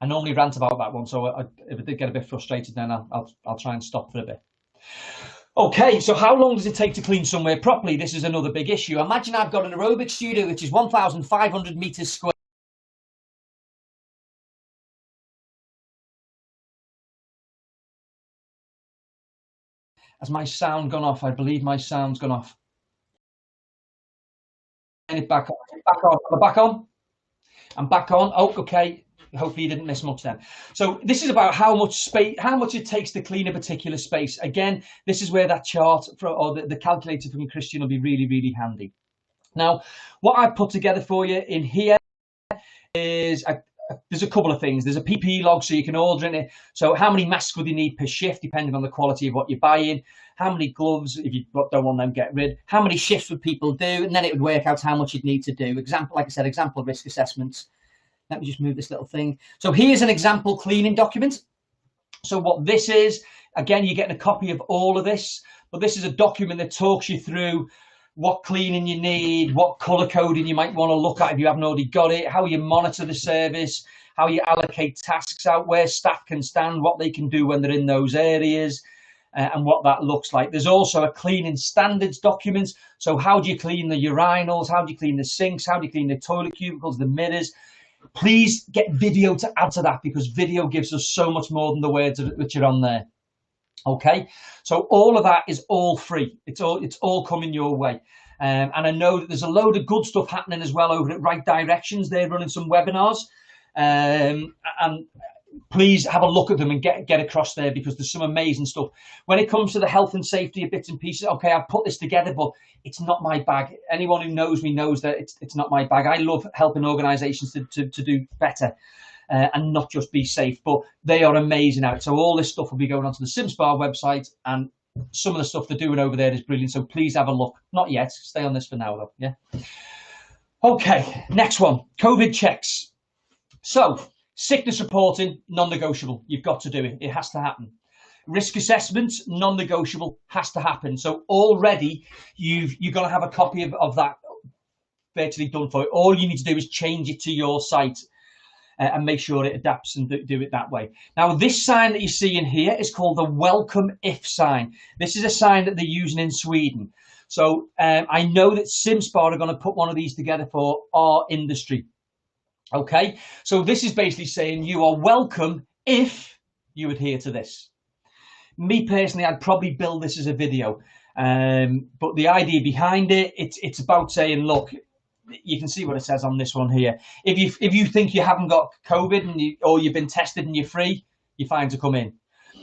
I normally rant about that one, so if I did get a bit frustrated, then I'll try and stop for a bit. Okay, so how long does it take to clean somewhere properly? This is another big issue. Imagine I've got an aerobic studio which is 1,500 meters square. Has my sound gone off? I believe my sound's gone off. And back on. Am I back on? I'm back on. Oh, okay. Hopefully you didn't miss much then. So this is about how much space, how much it takes to clean a particular space. Again, this is where that chart or the calculator from Christian will be really, really handy. Now, what I've put together for you in here is there's a couple of things. There's a PPE log, so you can order in it. So how many masks would you need per shift, depending on the quality of what you're buying? How many gloves, if you don't want them, get rid. How many shifts would people do? And then it would work out how much you'd need to do. Example, like I said, example risk assessments. Let me just move this little thing. So here's an example cleaning document. So what this is, again, you're getting a copy of all of this, but this is a document that talks you through what cleaning you need, what color coding you might want to look at if you haven't already got it, how you monitor the service, how you allocate tasks out, where staff can stand, what they can do when they're in those areas, and what that looks like. There's also a cleaning standards document. So how do you clean the urinals? How do you clean the sinks? How do you clean the toilet cubicles, the mirrors? Please get video to add to that, because video gives us so much more than the words which are on there. Okay, so all of that is all free. It's all coming your way. And I know that there's a load of good stuff happening as well over at Right Directions. They're running some webinars. And please have a look at them and get across there, because there's some amazing stuff. When it comes to the health and safety of bits and pieces, okay, I've put this together, but it's not my bag. Anyone who knows me knows that it's not my bag. I love helping organisations to do better. And not just be safe, but they are amazing at it. So all this stuff will be going onto the SimSpa website, and some of the stuff they're doing over there is brilliant. So please have a look. Not yet. Stay on this for now, though. Yeah. Okay. Next one. COVID checks. So sickness reporting, non-negotiable. You've got to do it. It has to happen. Risk assessments, non-negotiable. Has to happen. So already you're going to have a copy of that virtually done for you. All you need to do is change it to your site. And make sure it adapts and do it that way. Now, this sign that you see in here is called the welcome if sign. This is a sign that they're using in Sweden. So I know that SimSpa are going to put one of these together for our industry. Okay, so this is basically saying you are welcome if you adhere to this. Me personally, I'd probably build this as a video. But the idea behind it, it's about saying, look, you can see what it says on this one here. If you think you haven't got COVID or you've been tested and you're free, you're fine to come in.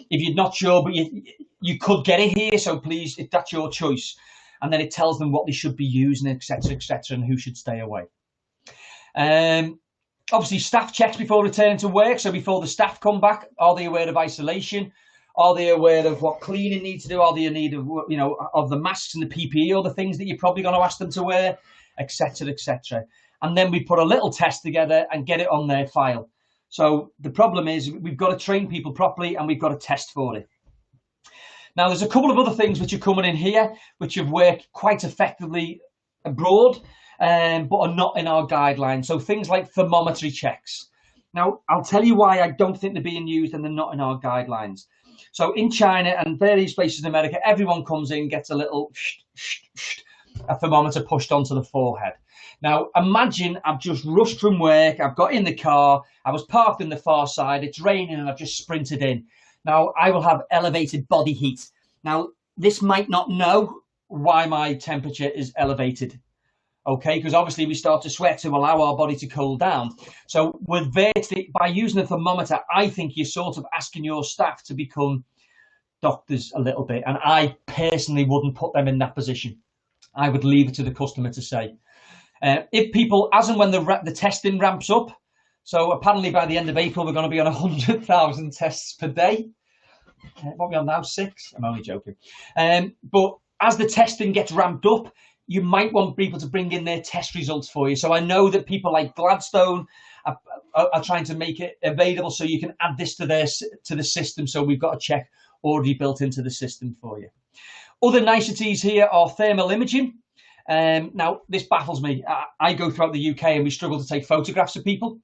If you're not sure, but you could get it here, so please, that's your choice. And then it tells them what they should be using, etc., and who should stay away. Obviously, staff checks before returning to work. So before the staff come back, are they aware of isolation? Are they aware of what cleaning needs to do? Are they in need of, of the masks and the PPE or the things that you're probably going to ask them to wear, etc., etc. And then we put a little test together and get it on their file. So the problem is we've got to train people properly and we've got to test for it. Now, there's a couple of other things which are coming in here, which have worked quite effectively abroad, but are not in our guidelines. So things like thermometry checks. Now, I'll tell you why I don't think they're being used and they're not in our guidelines. So in China and various places in America, everyone comes in, gets a little a thermometer pushed onto the forehead. Now, imagine I've just rushed from work, I've got in the car, I was parked in the far side, it's raining and I've just sprinted in. Now, I will have elevated body heat. Now, this might not know why my temperature is elevated, okay? Because obviously we start to sweat to allow our body to cool down. So by using a thermometer, I think you're sort of asking your staff to become doctors a little bit. And I personally wouldn't put them in that position. I would leave it to the customer to say. If people, as and when the testing ramps up, so apparently by the end of April, we're going to be on 100,000 tests per day. What are we on now? 6? I'm only joking. But as the testing gets ramped up, you might want people to bring in their test results for you. So I know that people like Gladstone are trying to make it available so you can add this to the system. So we've got a check already built into the system for you. Other niceties here are thermal imaging. Now, this baffles me. I go throughout the UK and we struggle to take photographs of people.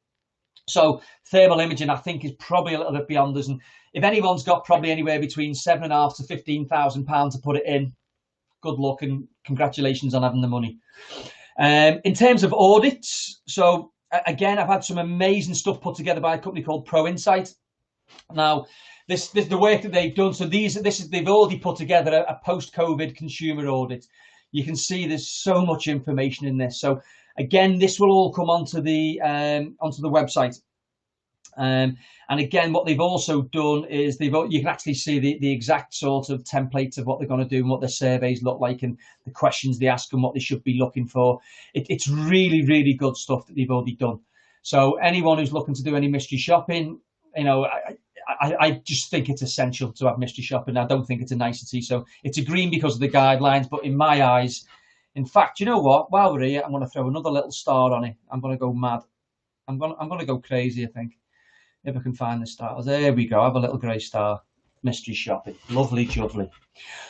So thermal imaging, I think, is probably a little bit beyond us. And if anyone's got probably anywhere between £7,500 to £15,000 to put it in, good luck and congratulations on having the money. In terms of audits, so again, I've had some amazing stuff put together by a company called ProInsight. Now, this the work that they've done. So they've already put together a post-COVID consumer audit. You can see there's so much information in this. So again, this will all come onto the website. And again, what they've also done is you can actually see the exact sort of templates of what they're going to do and what their surveys look like and the questions they ask and what they should be looking for. It's really, really good stuff that they've already done. So anyone who's looking to do any mystery shopping, I just think it's essential to have mystery shopping. I don't think it's a nicety. So it's a green because of the guidelines, but in my eyes, in fact, you know what? While we're here, I'm going to throw another little star on it. I'm going to go mad. I'm going to go crazy, I think. If I can find the stars. There we go. I have a little grey star. Mystery shopping. Lovely, jubbly.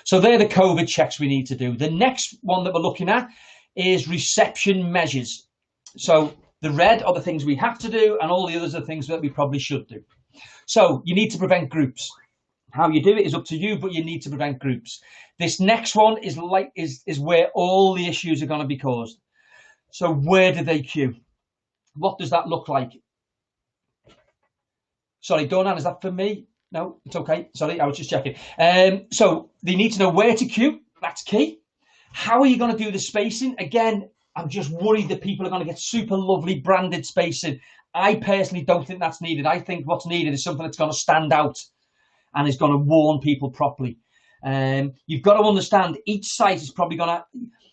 So they're the COVID checks we need to do. The next one that we're looking at is reception measures. So the red are the things we have to do, and all the others are things that we probably should do. So you need to prevent groups. How you do it is up to you, but you need to prevent groups. This next one is where all the issues are going to be caused. So where do they queue? What does that look like? Sorry, Dornan, is that for me? No, it's okay. Sorry, I was just checking. So they need to know where to queue. That's key. How are you going to do the spacing? Again, I'm just worried that people are going to get super lovely branded spacing. I personally don't think that's needed. I think what's needed is something that's going to stand out and is going to warn people properly. You've got to understand each site is probably going to...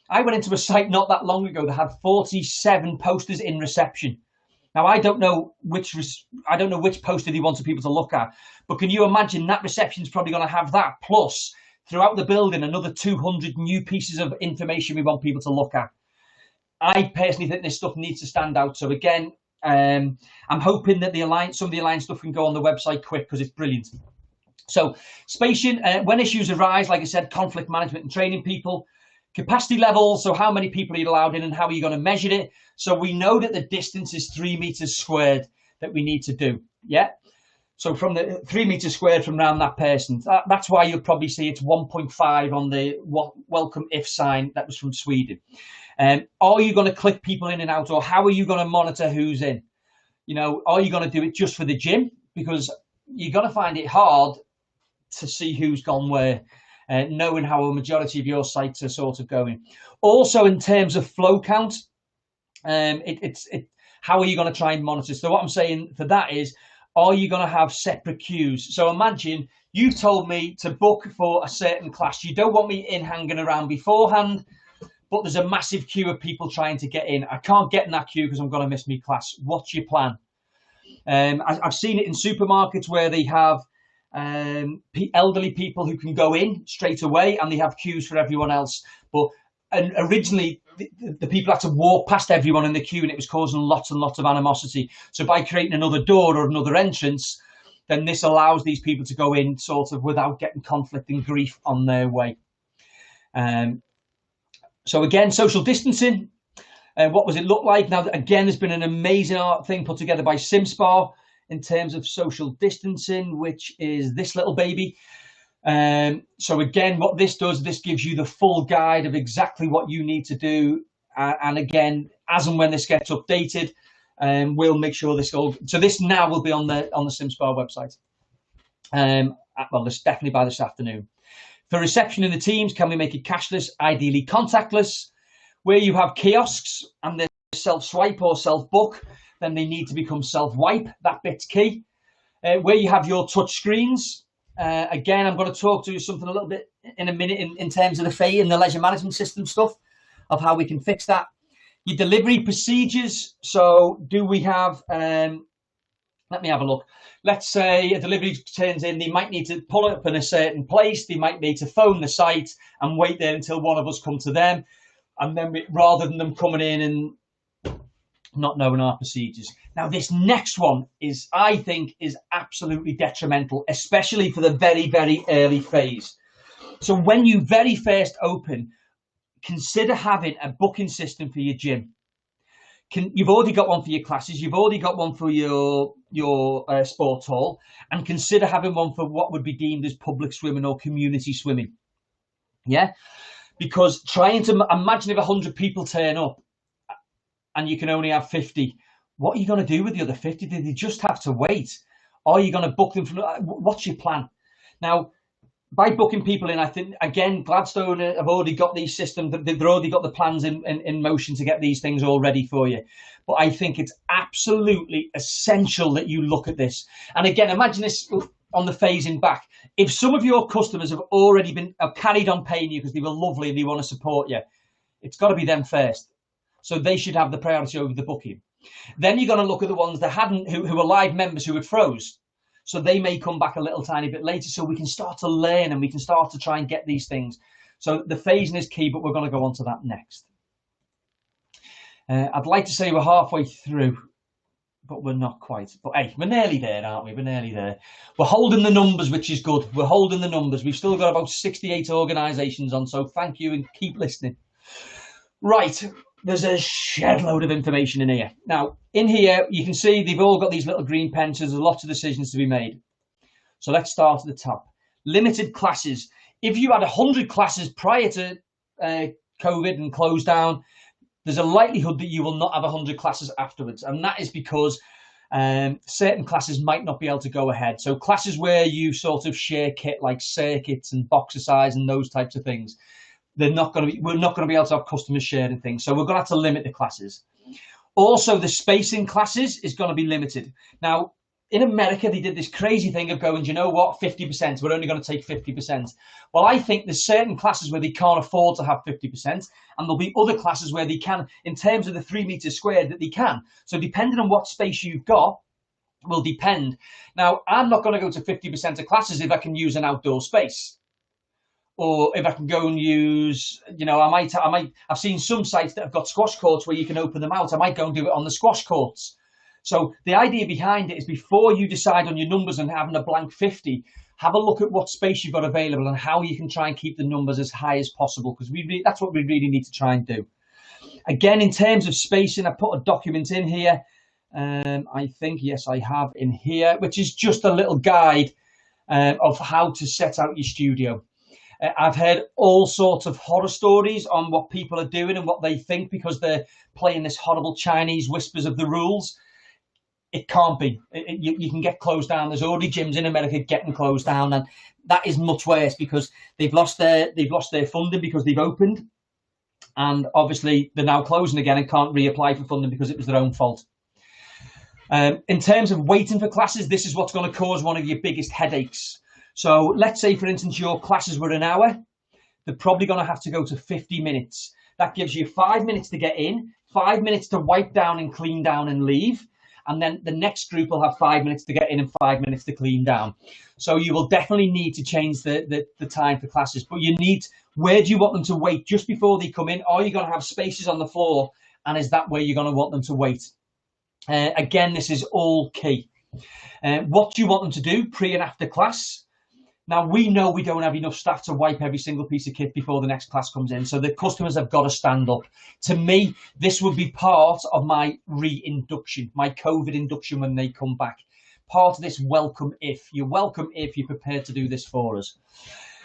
I went into a site not that long ago that had 47 posters in reception. Now, I don't know which poster they wanted people to look at, but can you imagine that reception is probably going to have that, plus throughout the building another 200 new pieces of information we want people to look at. I personally think this stuff needs to stand out. So again, I'm hoping that some of the Alliance stuff can go on the website quick because it's brilliant. So spacing, when issues arise, like I said, conflict management and training people. Capacity levels, so how many people are you allowed in and how are you going to measure it? So we know that the distance is 3 meters squared that we need to do, yeah? So from the 3 meters squared from around that person, that's why you'll probably see it's 1.5 on the welcome if sign that was from Sweden. Are you going to click people in and out, or how are you going to monitor who's in? Are you going to do it just for the gym? Because you're going to find it hard to see who's gone where. Knowing how a majority of your sites are sort of going. Also, in terms of flow count, how are you going to try and monitor? So what I'm saying for that is, are you going to have separate queues? So imagine you've told me to book for a certain class. You don't want me in hanging around beforehand, but there's a massive queue of people trying to get in. I can't get in that queue because I'm going to miss my class. What's your plan? I've seen it in supermarkets where they have elderly people who can go in straight away and they have queues for everyone else. But originally, the people had to walk past everyone in the queue, and it was causing lots and lots of animosity. So by creating another door or another entrance, then this allows these people to go in sort of without getting conflict and grief on their way. So again, social distancing. What does it look like? Now, again, there's been an amazing art thing put together by SimSpa in terms of social distancing, which is this little baby. So again, what this does, this gives you the full guide of exactly what you need to do. And again, as and when this gets updated, we'll make sure this all. So this now will be on the SimSpa website. Well, this definitely by this afternoon. For reception in the teams, can we make it cashless, ideally contactless? Where you have kiosks and they're self-swipe or self-book, then they need to become self-wipe. That bit's key. Where you have your touch screens, again, I'm going to talk to you something a little bit in a minute in terms of the FEI and the leisure management system stuff of how we can fix that. Your delivery procedures. So do we have, let me have a look. Let's say a delivery turns in, they might need to pull it up in a certain place. They might need to phone the site and wait there until one of us come to them. And then rather than them coming in and not knowing our procedures. Now, this next one is, I think, is absolutely detrimental, especially for the very, very early phase. So when you very first open, consider having a booking system for your gym. You've already got one for your classes. You've already got one for your sports hall, and consider having one for what would be deemed as public swimming or community swimming. Yeah. Because trying to imagine if 100 people turn up and you can only have 50, what are you going to do with the other 50? Do they just have to wait? Or are you going to book them from? What's your plan? Now, by booking people in, I think, again, Gladstone have already got these systems. They've already got the plans in motion to get these things all ready for you. But I think it's absolutely essential that you look at this. And again, imagine this on the phasing back. If some of your customers have already have carried on paying you because they were lovely and they want to support you, it's got to be them first. So they should have the priority over the booking. Then you're going to look at the ones that hadn't, who were live members who had froze. So they may come back a little tiny bit later, so we can start to learn and we can start to try and get these things. So the phasing is key, but we're going to go on to that next. I'd like to say we're halfway through, but we're not quite. But hey, we're nearly there, aren't we? We're nearly there. We're holding the numbers, which is good. We're holding the numbers. We've still got about 68 organisations on, so thank you and keep listening. Right, there's a shed load of information in here. Now, in here, you can see they've all got these little green pens. There's lots of decisions to be made. So let's start at the top. Limited classes. If you had 100 classes prior to COVID and closed down, there's a likelihood that you will not have 100 classes afterwards. And that is because certain classes might not be able to go ahead. So classes where you sort of share kit like circuits and boxercise and those types of things, we're not going to be able to have customers sharing things. So we're going to have to limit the classes. Also, the space in classes is going to be limited. Now, in America, they did this crazy thing of going, do you know what, 50%, we're only going to take 50%. Well, I think there's certain classes where they can't afford to have 50%, and there'll be other classes where they can, in terms of the 3 meters squared, that they can. So depending on what space you've got will depend. Now, I'm not going to go to 50% of classes if I can use an outdoor space. Or if I can go and use, I've seen some sites that have got squash courts where you can open them out. I might go and do it on the squash courts. So the idea behind it is before you decide on your numbers and having a blank 50, have a look at what space you've got available and how you can try and keep the numbers as high as possible, because that's what we really need to try and do. Again, in terms of spacing, I put a document in here. I think, yes, I have in here, which is just a little guide of how to set out your studio. I've heard all sorts of horror stories on what people are doing and what they think because they're playing this horrible Chinese whispers of the rules. It can't be. You can get closed down. There's already gyms in America getting closed down, and that is much worse because they've lost their funding because they've opened, and obviously they're now closing again and can't reapply for funding because it was their own fault. In terms of waiting for classes, this is what's going to cause one of your biggest headaches. So let's say, for instance, your classes were an hour. They're probably going to have to go to 50 minutes. That gives you 5 minutes to get in, 5 minutes to wipe down and clean down and leave. And then the next group will have 5 minutes to get in and 5 minutes to clean down. So you will definitely need to change the time for classes. But you need, where do you want them to wait just before they come in? Are you going to have spaces on the floor? And is that where you're going to want them to wait? Again, this is all key. What do you want them to do pre and after class? Now, we know we don't have enough staff to wipe every single piece of kit before the next class comes in. So the customers have got to stand up. To me, this would be part of my re-induction, my COVID induction when they come back. Part of this welcome if. You're welcome if you're prepared to do this for us.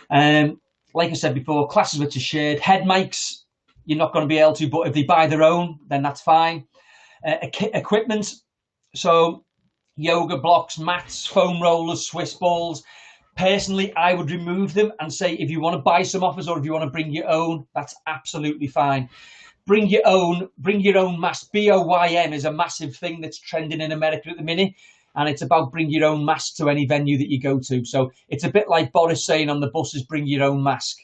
Like I said before, classes which are shared. Head mics, you're not going to be able to, but if they buy their own, then that's fine. Equipment, so yoga blocks, mats, foam rollers, Swiss balls. Personally, I would remove them and say, if you want to buy some offers or if you want to bring your own, that's absolutely fine. Bring your own mask. BOYM is a massive thing that's trending in America at the minute. And it's about bring your own mask to any venue that you go to. So it's a bit like Boris saying on the buses, bring your own mask.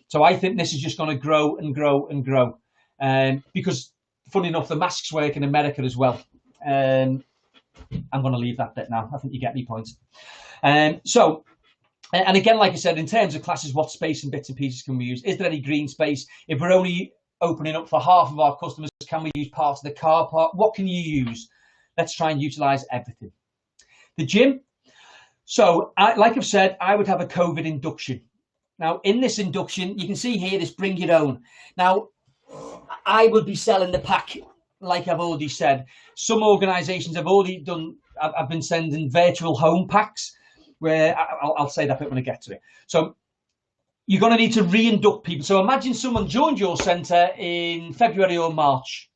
So I think this is just going to grow and grow and grow. Because funny enough, the masks work in America as well. I'm going to leave that bit now. I think you get me point. And again, like I said, in terms of classes, what space and bits and pieces can we use? Is there any green space? If we're only opening up for half of our customers, can we use part of the car park? What can you use? Let's try and utilize everything. The gym. So, like I've said, I would have a COVID induction. Now, in this induction, you can see here this bring your own. Now, I would be selling the pack, like I've already said. Some organisations have already done, I've been sending virtual home packs, where I'll say that bit when I get to it. So you're going to need to re-induct people. So imagine someone joined your centre in February or March.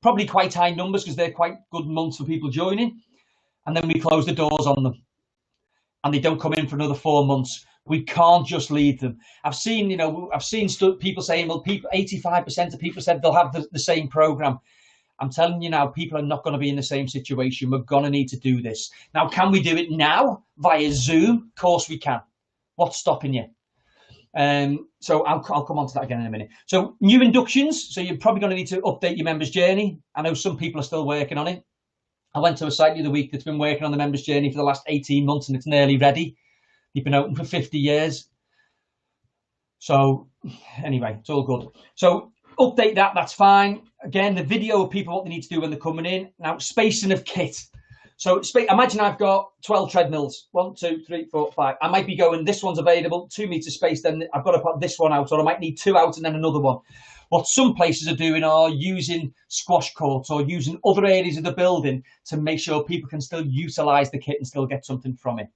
Probably quite high numbers because they're quite good months for people joining. And then we close the doors on them. And they don't come in for another 4 months. We can't just leave them. I've seen people saying, well, 85% of people said they'll have the same programme. I'm telling you now, people are not going to be in the same situation. We're going to need to do this. Now, can we do it now via Zoom? Of course we can. What's stopping you? So I'll come on to that again in a minute. So new inductions. So you're probably going to need to update your members journey. I know some people are still working on it. I went to a site the other week that's been working on the members journey for the last 18 months and it's nearly ready. They've been open for 50 years. So anyway, it's all good. So update that, that's fine. Again, the video of people, what they need to do when they're coming in. Now, spacing of kit. So imagine I've got 12 treadmills. 1, 2, 3, 4, 5. I might be going, this one's available, 2 meter space, then I've got to put this one out, or I might need 2 out and then another one. What some places are doing are using squash courts or using other areas of the building to make sure people can still utilise the kit and still get something from it.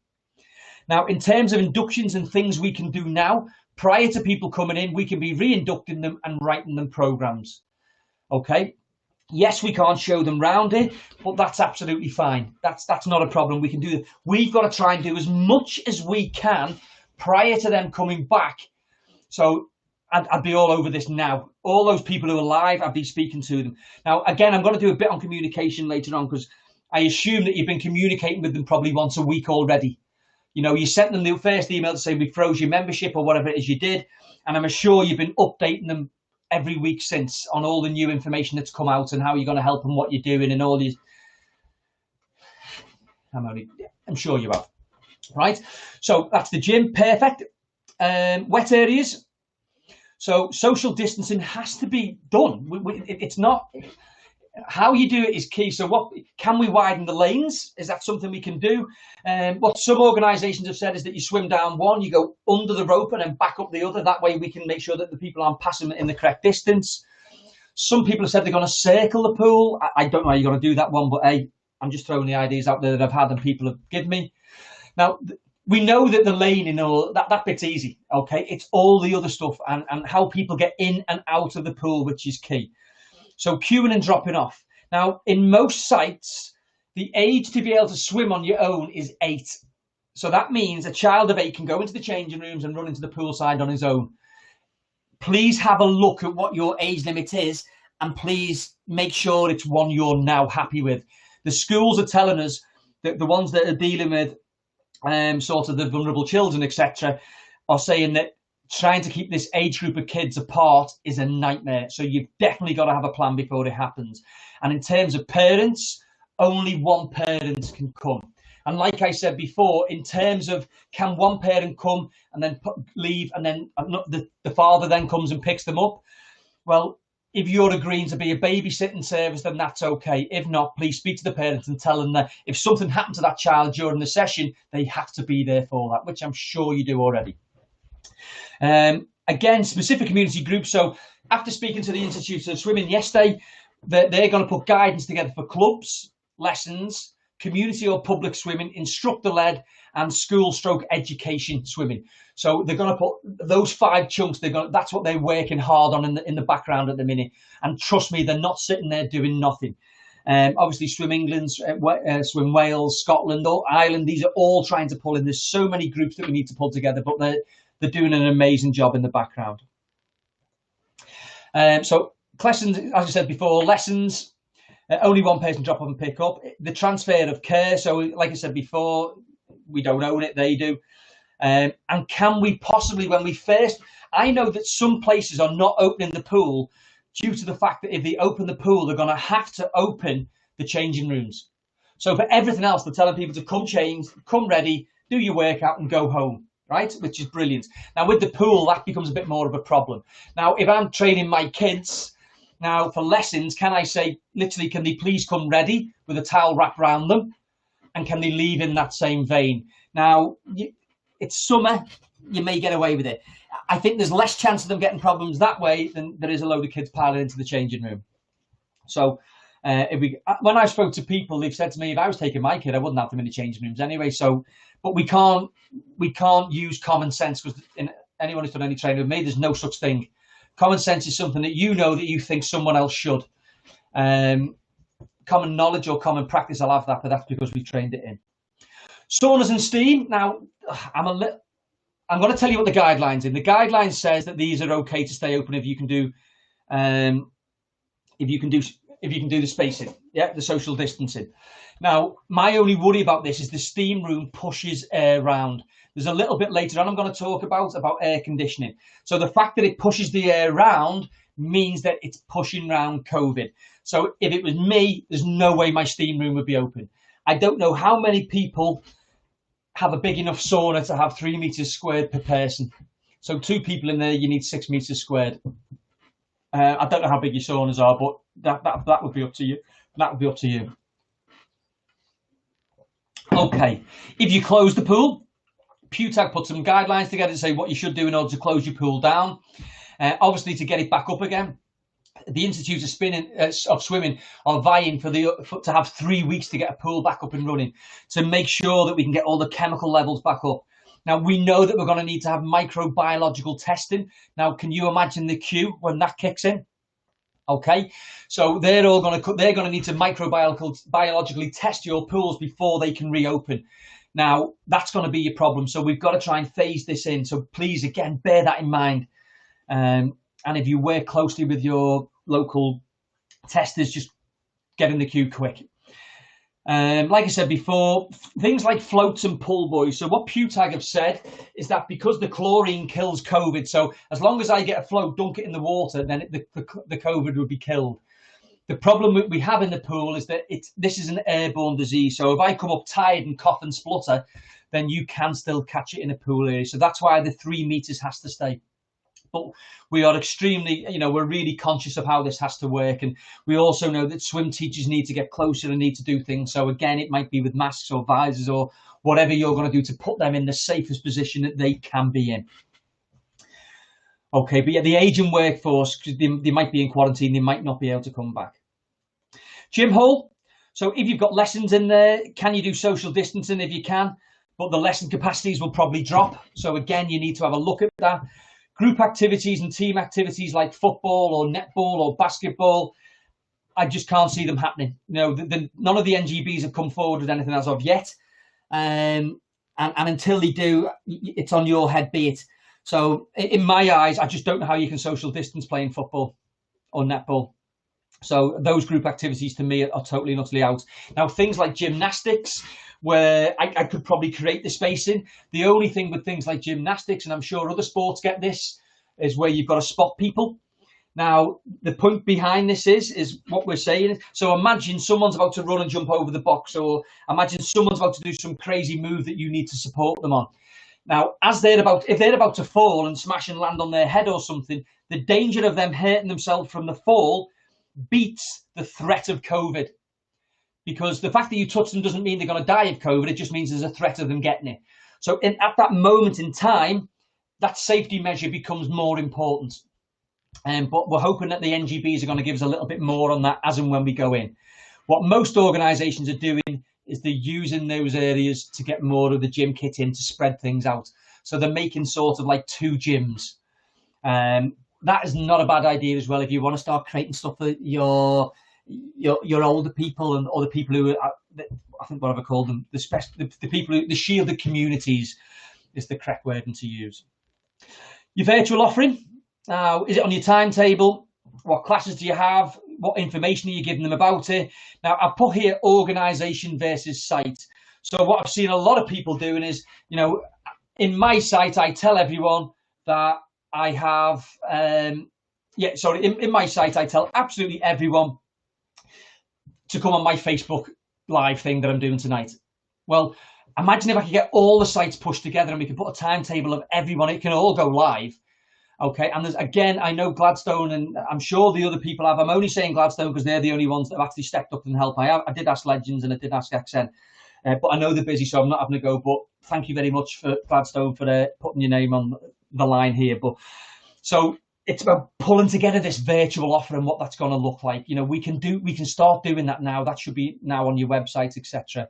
Now, in terms of inductions and things we can do now, prior to people coming in, we can be re-inducting them and writing them programs. Okay. Yes, we can't show them round it, but that's absolutely fine. That's not a problem. We can do that. We've got to try and do as much as we can prior to them coming back. So I'd be all over this now. All those people who are live, I'd be speaking to them. Now, again, I'm going to do a bit on communication later on because I assume that you've been communicating with them probably once a week already. You know, you sent them the first email to say we froze your membership or whatever it is you did. And I'm sure you've been updating them every week since on all the new information that's come out and how you're going to help them, what you're doing and all these. I'm sure you have. Right. So that's the gym. Perfect. Wet areas. So social distancing has to be done. It's not. How you do it is key. So what can we widen the lanes? Is that something we can do? What some organisations have said is that you swim down one, you go under the rope and then back up the other. That way we can make sure that the people aren't passing in the correct distance. Some people have said they're going to circle the pool. I don't know how you're going to do that one, but hey, I'm just throwing the ideas out there that I've had and people have given me. Now, we know that the lane and all that bit's easy. Okay, it's all the other stuff and how people get in and out of the pool, which is key. So queuing and dropping off. Now, in most sites, the age to be able to swim on your own is 8. So that means a child of 8 can go into the changing rooms and run into the poolside on his own. Please have a look at what your age limit is and please make sure it's one you're now happy with. The schools are telling us that the ones that are dealing with sort of the vulnerable children, etc., are saying that trying to keep this age group of kids apart is a nightmare. So you've definitely got to have a plan before it happens. And in terms of parents, only one parent can come. And like I said before, in terms of can one parent come and then leave, and then the father then comes and picks them up? Well, if you're agreeing to be a babysitting service, then that's okay. If not, please speak to the parents and tell them that if something happened to that child during the session, they have to be there for that, which I'm sure you do already. Again, specific community groups. So after speaking to the Institute of Swimming yesterday, they're going to put guidance together for clubs, lessons, community or public swimming, instructor-led, and school/education swimming. So they're going to put those 5 chunks. That's what they're working hard on in the background at the minute. And trust me, they're not sitting there doing nothing. Obviously, Swim England, Swim Wales, Scotland, Ireland. These are all trying to pull in. There's so many groups that we need to pull together, but they're doing an amazing job in the background. So lessons, as I said before, lessons. Only one person drop off and pick up. The transfer of care. So like I said before, we don't own it, they do. And can we possibly, when we first, I know that some places are not opening the pool due to the fact that if they open the pool, they're going to have to open the changing rooms. So for everything else, they're telling people to come change, come ready, do your workout and go home, right? Which is brilliant. Now with the pool, that becomes a bit more of a problem. Now, if I'm training my kids, now for lessons, can I say, literally, can they please come ready with a towel wrapped around them? And can they leave in that same vein? Now, it's summer, you may get away with it. I think there's less chance of them getting problems that way than there is a load of kids piling into the changing room. So when I spoke to people, they've said to me, if I was taking my kid, I wouldn't have them in the changing rooms anyway. So, but we can't use common sense, because anyone who's done any training with me, there's no such thing. Common sense is something that you think someone else should. Common knowledge or common practice, I'll have that, but that's because we trained it in. Saunas and steam. Now, I'm going to tell you what the guidelines in. The guidelines says that these are okay to stay open if you can do the spacing, the social distancing. Now, my only worry about this is the steam room pushes air around. There's a little bit later on I'm going to talk about air conditioning. So the fact that it pushes the air around means that it's pushing around COVID. So if it was me, there's no way my steam room would be open. I don't know how many people have a big enough sauna to have 3 meters squared per person. So 2 people in there, you need 6 meters squared. I don't know how big your saunas are, but that would be up to you. That would be up to you. Okay, if you close the pool, PUTAG put some guidelines together to say what you should do in order to close your pool down. Obviously, to get it back up again, the Institute of Swimming are vying to have 3 weeks to get a pool back up and running, to make sure that we can get all the chemical levels back up. Now, we know that we're going to need to have microbiological testing. Now, can you imagine the queue when that kicks in? Okay, so they're going to need to microbiologically test your pools before they can reopen. Now, that's going to be your problem. So we've got to try and phase this in. So please, again, bear that in mind. And if you work closely with your local testers, just get in the queue quick. Like I said before, things like floats and pull buoys. So what PUTAG have said is that because the chlorine kills COVID, so as long as I get a float, dunk it in the water, then the COVID would be killed. The problem we have in the pool is that this is an airborne disease. So if I come up tired and cough and splutter, then you can still catch it in a pool area. So that's why the 3 meters has to stay. But we are extremely, we're really conscious of how this has to work. And we also know that swim teachers need to get closer and need to do things. So again, it might be with masks or visors or whatever you're going to do to put them in the safest position that they can be in. Okay, but yeah, the aging workforce, because they might be in quarantine, they might not be able to come back. Gym hall. So if you've got lessons in there, can you do social distancing? If you can, but the lesson capacities will probably drop. So again, you need to have a look at that. Group activities and team activities like football or netball or basketball, I just can't see them happening. None of the NGBs have come forward with anything as of yet. And until they do, it's on your head, be it. So in my eyes, I just don't know how you can social distance playing football or netball. So those group activities to me are totally and utterly out. Now, things like gymnastics, where I could probably create the space in. The only thing with things like gymnastics, and I'm sure other sports get this, is where you've got to spot people. Now, the point behind this is what we're saying. So imagine someone's about to run and jump over the box, or imagine someone's about to do some crazy move that you need to support them on. Now, if they're about to fall and smash and land on their head or something, the danger of them hurting themselves from the fall beats the threat of COVID. Because the fact that you touch them doesn't mean they're going to die of COVID. It just means there's a threat of them getting it. So at that moment in time, that safety measure becomes more important. But we're hoping that the NGBs are going to give us a little bit more on that as and when we go in. What most organisations are doing is they're using those areas to get more of the gym kit in to spread things out. So they're making sort of like 2 gyms. That is not a bad idea as well if you want to start creating stuff for your older people and other people who are, I think what have I called them, the people who, the shielded communities is the correct wording to use. Your virtual offering. Now, is it on your timetable? What classes do you have? What information are you giving them about it? Now, I put here organisation versus site. So what I've seen a lot of people doing is, in my site, I tell everyone that I have, in my site, I tell absolutely everyone to come on my Facebook live thing that I'm doing tonight. Well, imagine if I could get all the sites pushed together and we could put a timetable of everyone. It can all go live. Okay, and again, I know Gladstone, and I'm sure the other people have. I'm only saying Gladstone because they're the only ones that have actually stepped up and helped. I did ask Legends and I did ask XN, but I know they're busy, so I'm not having to go. But thank you very much for Gladstone for putting your name on the line here. But so it's about pulling together this virtual offer and what that's going to look like. We can start doing that now. That should be now on your website, etc.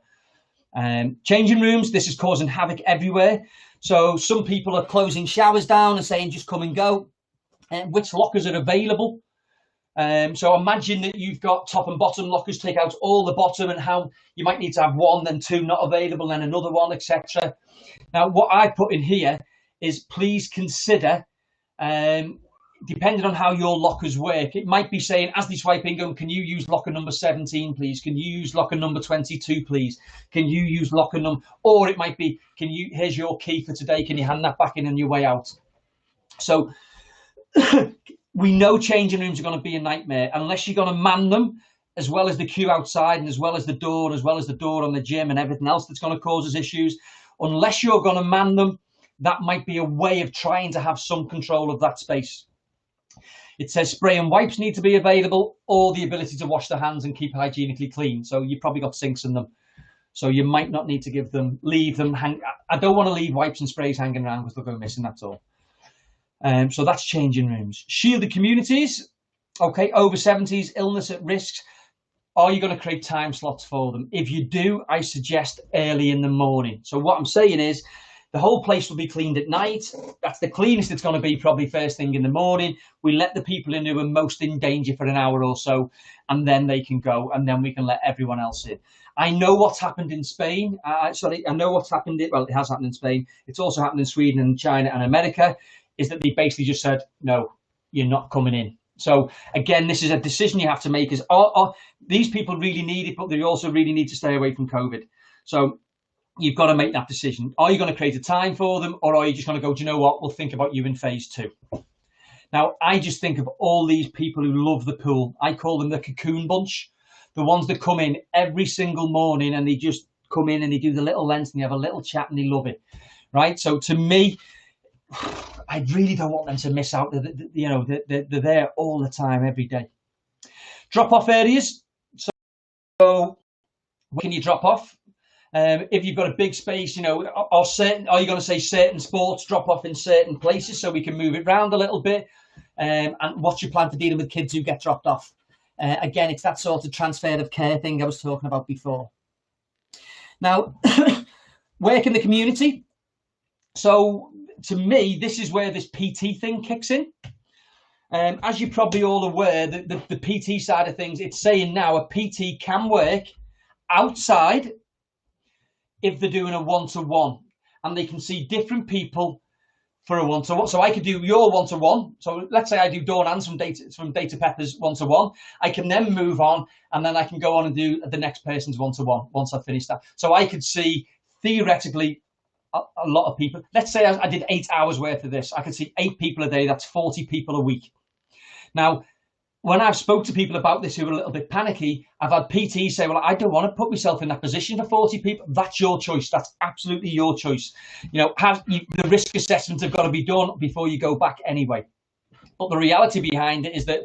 Changing rooms. This is causing havoc everywhere. So some people are closing showers down and saying just come and go. Which lockers are available? So imagine that you've got top and bottom lockers. Take out all the bottom, and how you might need to have 1, then 2 not available, then another one, etc. Now, what I put in here is please consider, depending on how your lockers work, it might be saying, as they swipe in, going, can you use locker number 17, please? Can you use locker number 22, please? Can you use locker number, or it might be, here's your key for today. Can you hand that back in on your way out? So we know changing rooms are going to be a nightmare unless you're going to man them, as well as the queue outside and as well as the door on the gym and everything else that's going to cause us issues. Unless you're going to man them, that might be a way of trying to have some control of that space. It says spray and wipes need to be available, or the ability to wash their hands and keep hygienically clean. So you've probably got sinks in them. So you might not need to leave them hang. I don't want to leave wipes and sprays hanging around because they'll go missing, that's all. So that's changing rooms. Shielded communities. Okay, over 70s, illness at risk. Are you going to create time slots for them? If you do, I suggest early in the morning. So what I'm saying is, the whole place will be cleaned at night. That's the cleanest it's going to be, probably first thing in the morning. We let the people in who are most in danger for an hour or so, and then they can go, and then we can let everyone else in. I know what's happened in Spain. I know what's happened. Well, it has happened in Spain. It's also happened in Sweden and China and America, is that they basically just said, no, you're not coming in. So again, this is a decision you have to make, is are these people really need it, but they also really need to stay away from COVID. So you've got to make that decision. Are you going to create a time for them, or are you just going to go, do you know what, we'll think about you in phase 2? Now, I just think of all these people who love the pool. I call them the cocoon bunch, the ones that come in every single morning and they just come in and they do the little lens and they have a little chat and they love it, right? So to me, I really don't want them to miss out. They're there all the time, every day. Drop-off areas. So where can you drop off? If you've got a big space, are you going to say certain sports drop off in certain places so we can move it around a little bit? And what's your plan for dealing with kids who get dropped off? Again, it's that sort of transfer of care thing I was talking about before. Now, work in the community. So to me, this is where this PT thing kicks in. As you're probably all aware, the PT side of things, it's saying now a PT can work outside if they're doing a one-to-one, and they can see different people for a one-to-one. So I could do your one-to-one. So let's say I do Dawn Ann's from Data Peppers one-to-one. I can then move on, and then I can go on and do the next person's one-to-one once I've finished that. So I could see theoretically a lot of people. Let's say I did 8 hours worth of this. I could see 8 people a day. That's 40 people a week. Now, when I've spoke to people about this who are a little bit panicky, I've had PTs say, well, I don't want to put myself in that position for 40 people. That's your choice. That's absolutely your choice. You know, the risk assessments have got to be done before you go back anyway. But the reality behind it is that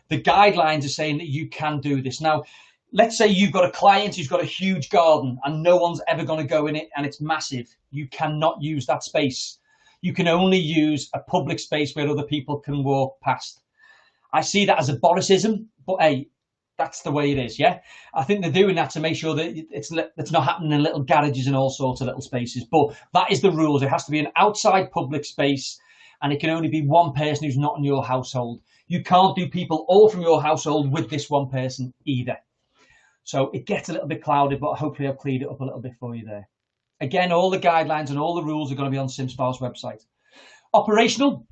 the guidelines are saying that you can do this. Now, let's say you've got a client who's got a huge garden and no one's ever going to go in it and it's massive. You cannot use that space. You can only use a public space where other people can walk past. I see that as a Borisism, but hey, that's the way it is, yeah? I think they're doing that to make sure that it's not happening in little garages and all sorts of little spaces. But that is the rules. It has to be an outside public space, and it can only be one person who's not in your household. You can't do people all from your household with this one person either. So it gets a little bit clouded, but hopefully I've cleared it up a little bit for you there. Again, all the guidelines and all the rules are going to be on SimSpa's website. Operational.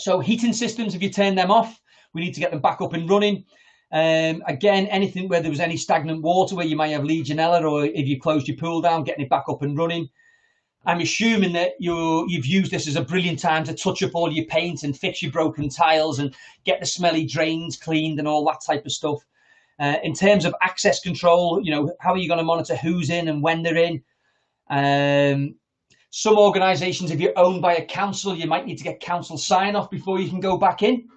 So heating systems, if you turn them off, we need to get them back up and running. Again, anything where there was any stagnant water, where you might have Legionella, or if you closed your pool down, getting it back up and running. I'm assuming that you've used this as a brilliant time to touch up all your paint and fix your broken tiles and get the smelly drains cleaned and all that type of stuff. In terms of access control, you know, how are you going to monitor who's in and when they're in? Some organisations, if you're owned by a council, you might need to get council sign-off before you can go back in.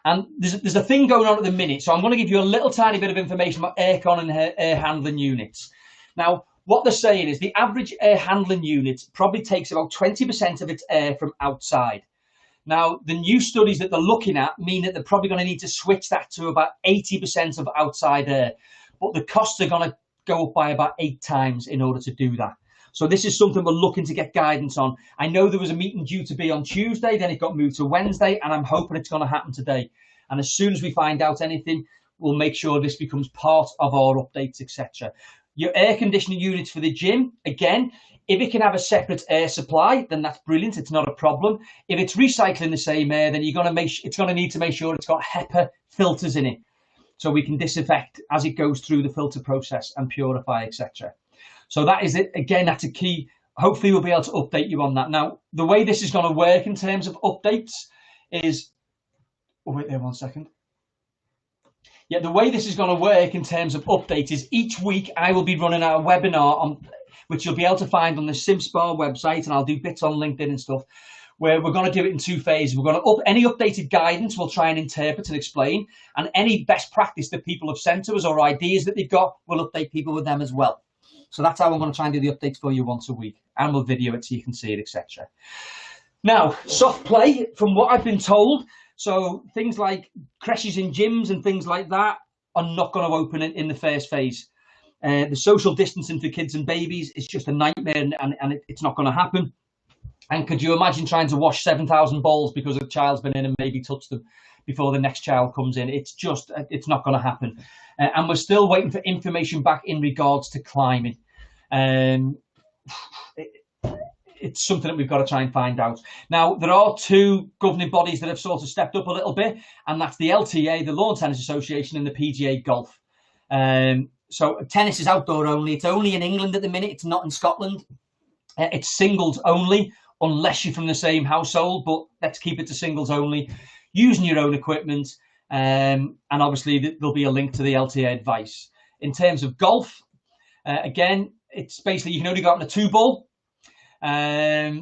And there's a thing going on at the minute. So I'm going to give you a little tiny bit of information about aircon and air handling units. Now, what they're saying is the average air handling unit probably takes about 20% of its air from outside. Now, the new studies that they're looking at mean that they're probably going to need to switch that to about 80% of outside air. But the costs are going to go up by about 8 times in order to do that. So this is something we're looking to get guidance on. I know there was a meeting due to be on Tuesday, then it got moved to Wednesday, and I'm hoping it's going to happen today. And as soon as we find out anything, we'll make sure this becomes part of our updates, etc. Your air conditioning units for the gym, again, if it can have a separate air supply, then that's brilliant. It's not a problem. If it's recycling the same air, then it's going to need to make sure it's got HEPA filters in it, so we can disinfect as it goes through the filter process and purify, etc. So that is it. Again, that's a key. Hopefully we'll be able to update you on that. Now, the way this is going to work in terms of updates is, oh, wait there 1 second. Yeah, the way this is going to work in terms of updates is each week I will be running a webinar which you'll be able to find on the SimSpa website, and I'll do bits on LinkedIn and stuff, where we're going to do it in 2 phases. We're going to any updated guidance we'll try and interpret and explain, and any best practice that people have sent to us or ideas that they've got, we'll update people with them as well. So that's how I'm going to try and do the updates for you once a week, and we'll video it so you can see it, etc. Now, soft play, from what I've been told, so things like creches in gyms and things like that are not going to open in the first phase. The social distancing for kids and babies is just a nightmare, and it's not going to happen. And could you imagine trying to wash 7,000 bowls because a child's been in and maybe touched them before the next child comes in? It's not going to happen. And we're still waiting for information back in regards to climbing. It's something that we've got to try and find out. Now, there are 2 governing bodies that have sort of stepped up a little bit, and that's the LTA, the Lawn Tennis Association, and the PGA Golf. So tennis is outdoor only. It's only in England at the minute. It's not in Scotland. It's singles only, unless you're from the same household, but let's keep it to singles only, using your own equipment. And obviously there'll be a link to the LTA advice. In terms of golf, again, it's basically you can only go out on a 2-ball.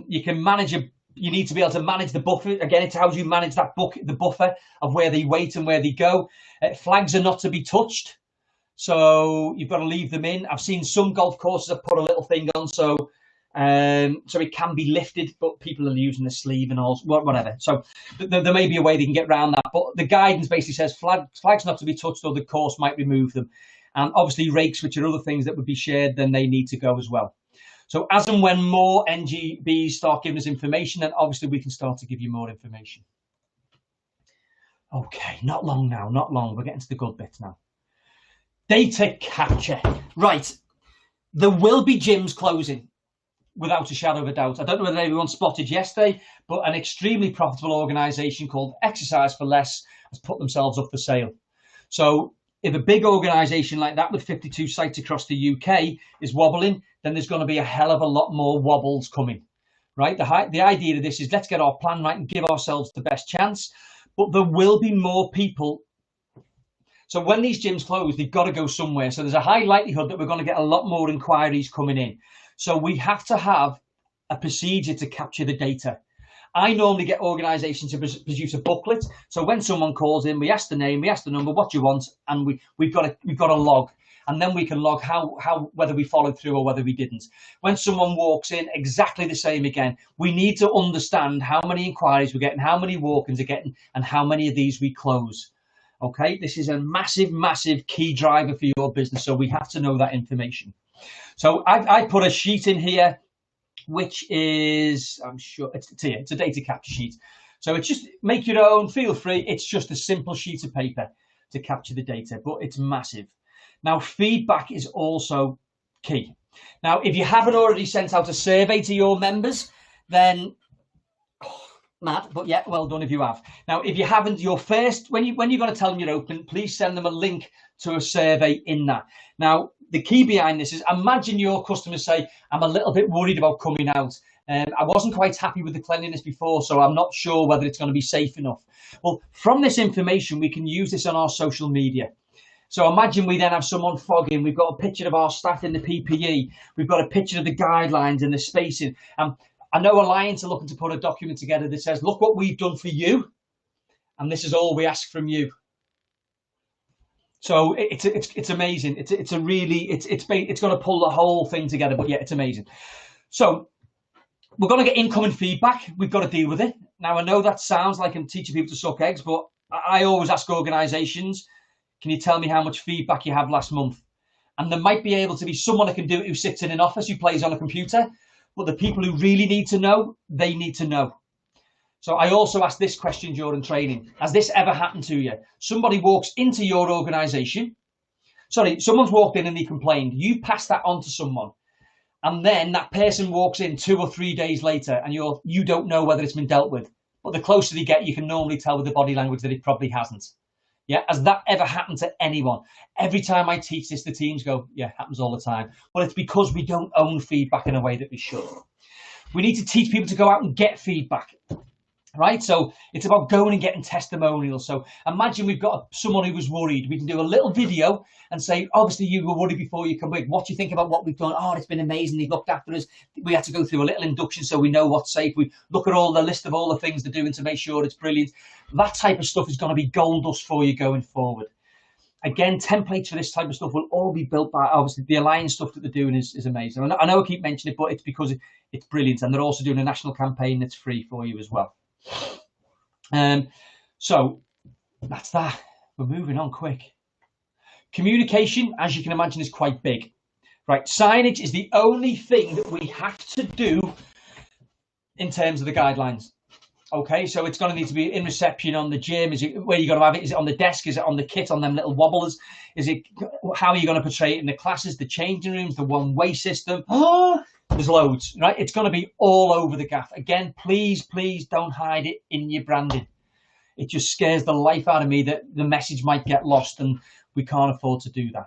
You can manage you need to be able to manage the buffer. Again, it's how you manage that the buffer of where they wait and where they go. Flags are not to be touched, so you've got to leave them in. I've seen some golf courses have put a little thing on, so it can be lifted, but people are using the sleeve and all, whatever. So there may be a way they can get around that, but the guidance basically says flags not to be touched, or the course might remove them. And obviously rakes, which are other things that would be shared, then they need to go as well. So as and when more NGBs start giving us information, then obviously we can start to give you more information. Okay, not long now, not long. We're getting to the good bits now. Data capture. Right. There will be gyms closing. without a shadow of a doubt. I don't know whether everyone spotted yesterday, but an extremely profitable organisation called Exercise for Less has put themselves up for sale. So if a big organisation like that with 52 sites across the UK is wobbling, then there's going to be a hell of a lot more wobbles coming, right? The idea of this is let's get our plan right and give ourselves the best chance, but there will be more people. So when these gyms close, they've got to go somewhere. So there's a high likelihood that we're going to get a lot more inquiries coming in. So we have to have a procedure to capture the data. I normally get organisations to produce a booklet. So when someone calls in, we ask the name, we ask the number, what do you want, and we've got a log, and then we can log how whether we followed through or whether we didn't. When someone walks in, exactly the same again. We need to understand how many inquiries we're getting, how many walk-ins are getting, and how many of these we close. Okay, this is a massive, massive key driver for your business. So we have to know that information. So I put a sheet in here, which is, I'm sure it's here. It's a data capture sheet. So it's just make your own, feel free. It's just a simple sheet of paper to capture the data, but it's massive. Now, feedback is also key. Now, if you haven't already sent out a survey to your members, then Matt, but yeah, well done if you have. Now, if you haven't, your first, when you're going to tell them you're open, please send them a link to a survey in that. Now, the key behind this is imagine your customers say, I'm a little bit worried about coming out. I wasn't quite happy with the cleanliness before, so I'm not sure whether it's going to be safe enough. Well, from this information, we can use this on our social media. So imagine we then have someone fogging. We've got a picture of our staff in the PPE. We've got a picture of the guidelines and the spacing. I know Alliance are looking to put a document together that says, look what we've done for you, and this is all we ask from you. So it's amazing. It's going to pull the whole thing together. But yeah, it's amazing. So we're going to get incoming feedback. We've got to deal with it. Now I know that sounds like I'm teaching people to suck eggs, but I always ask organisations, can you tell me how much feedback you have last month? And there might be able to be someone that can do it who sits in an office, who plays on a computer. But the people who really need to know, they need to know. So I also ask this question during training. Has this ever happened to you? Somebody walks into your organisation. Sorry, someone's walked in and they complained. You pass that on to someone. And then that person walks in 2 or 3 days later and you don't know whether it's been dealt with. But the closer they get, you can normally tell with the body language that it probably hasn't. Yeah, has that ever happened to anyone? Every time I teach this, the teams go, yeah, happens all the time. Well, it's because we don't own feedback in a way that we should. We need to teach people to go out and get feedback, right? So it's about going and getting testimonials. So imagine we've got someone who was worried. We can do a little video and say, obviously you were worried before you come in. What do you think about what we've done? Oh, it's been amazing. They've looked after us. We had to go through a little induction so we know what's safe. We look at all the list of all the things they're doing to make sure it's brilliant. That type of stuff is going to be gold dust for you going forward. Again, templates for this type of stuff will all be built by, obviously, the Alliance stuff that they're doing is amazing. I know I keep mentioning it, but it's because it's brilliant. And they're also doing a national campaign that's free for you as well. So that's that. We're moving on quick. Communication, as you can imagine, is quite big. Right, signage is the only thing that we have to do in terms of the guidelines. Okay, so it's going to need to be in reception, on the gym. Is it where you're going to have it? Is it on the desk? Is it on the kit, on them little wobblers? Is it, how are you going to portray it in the classes, the changing rooms, the one-way system? Oh, there's loads, right? It's going to be all over the gaff. Again, please don't hide it in your branding. It just scares the life out of me that the message might get lost, and we can't afford to do that.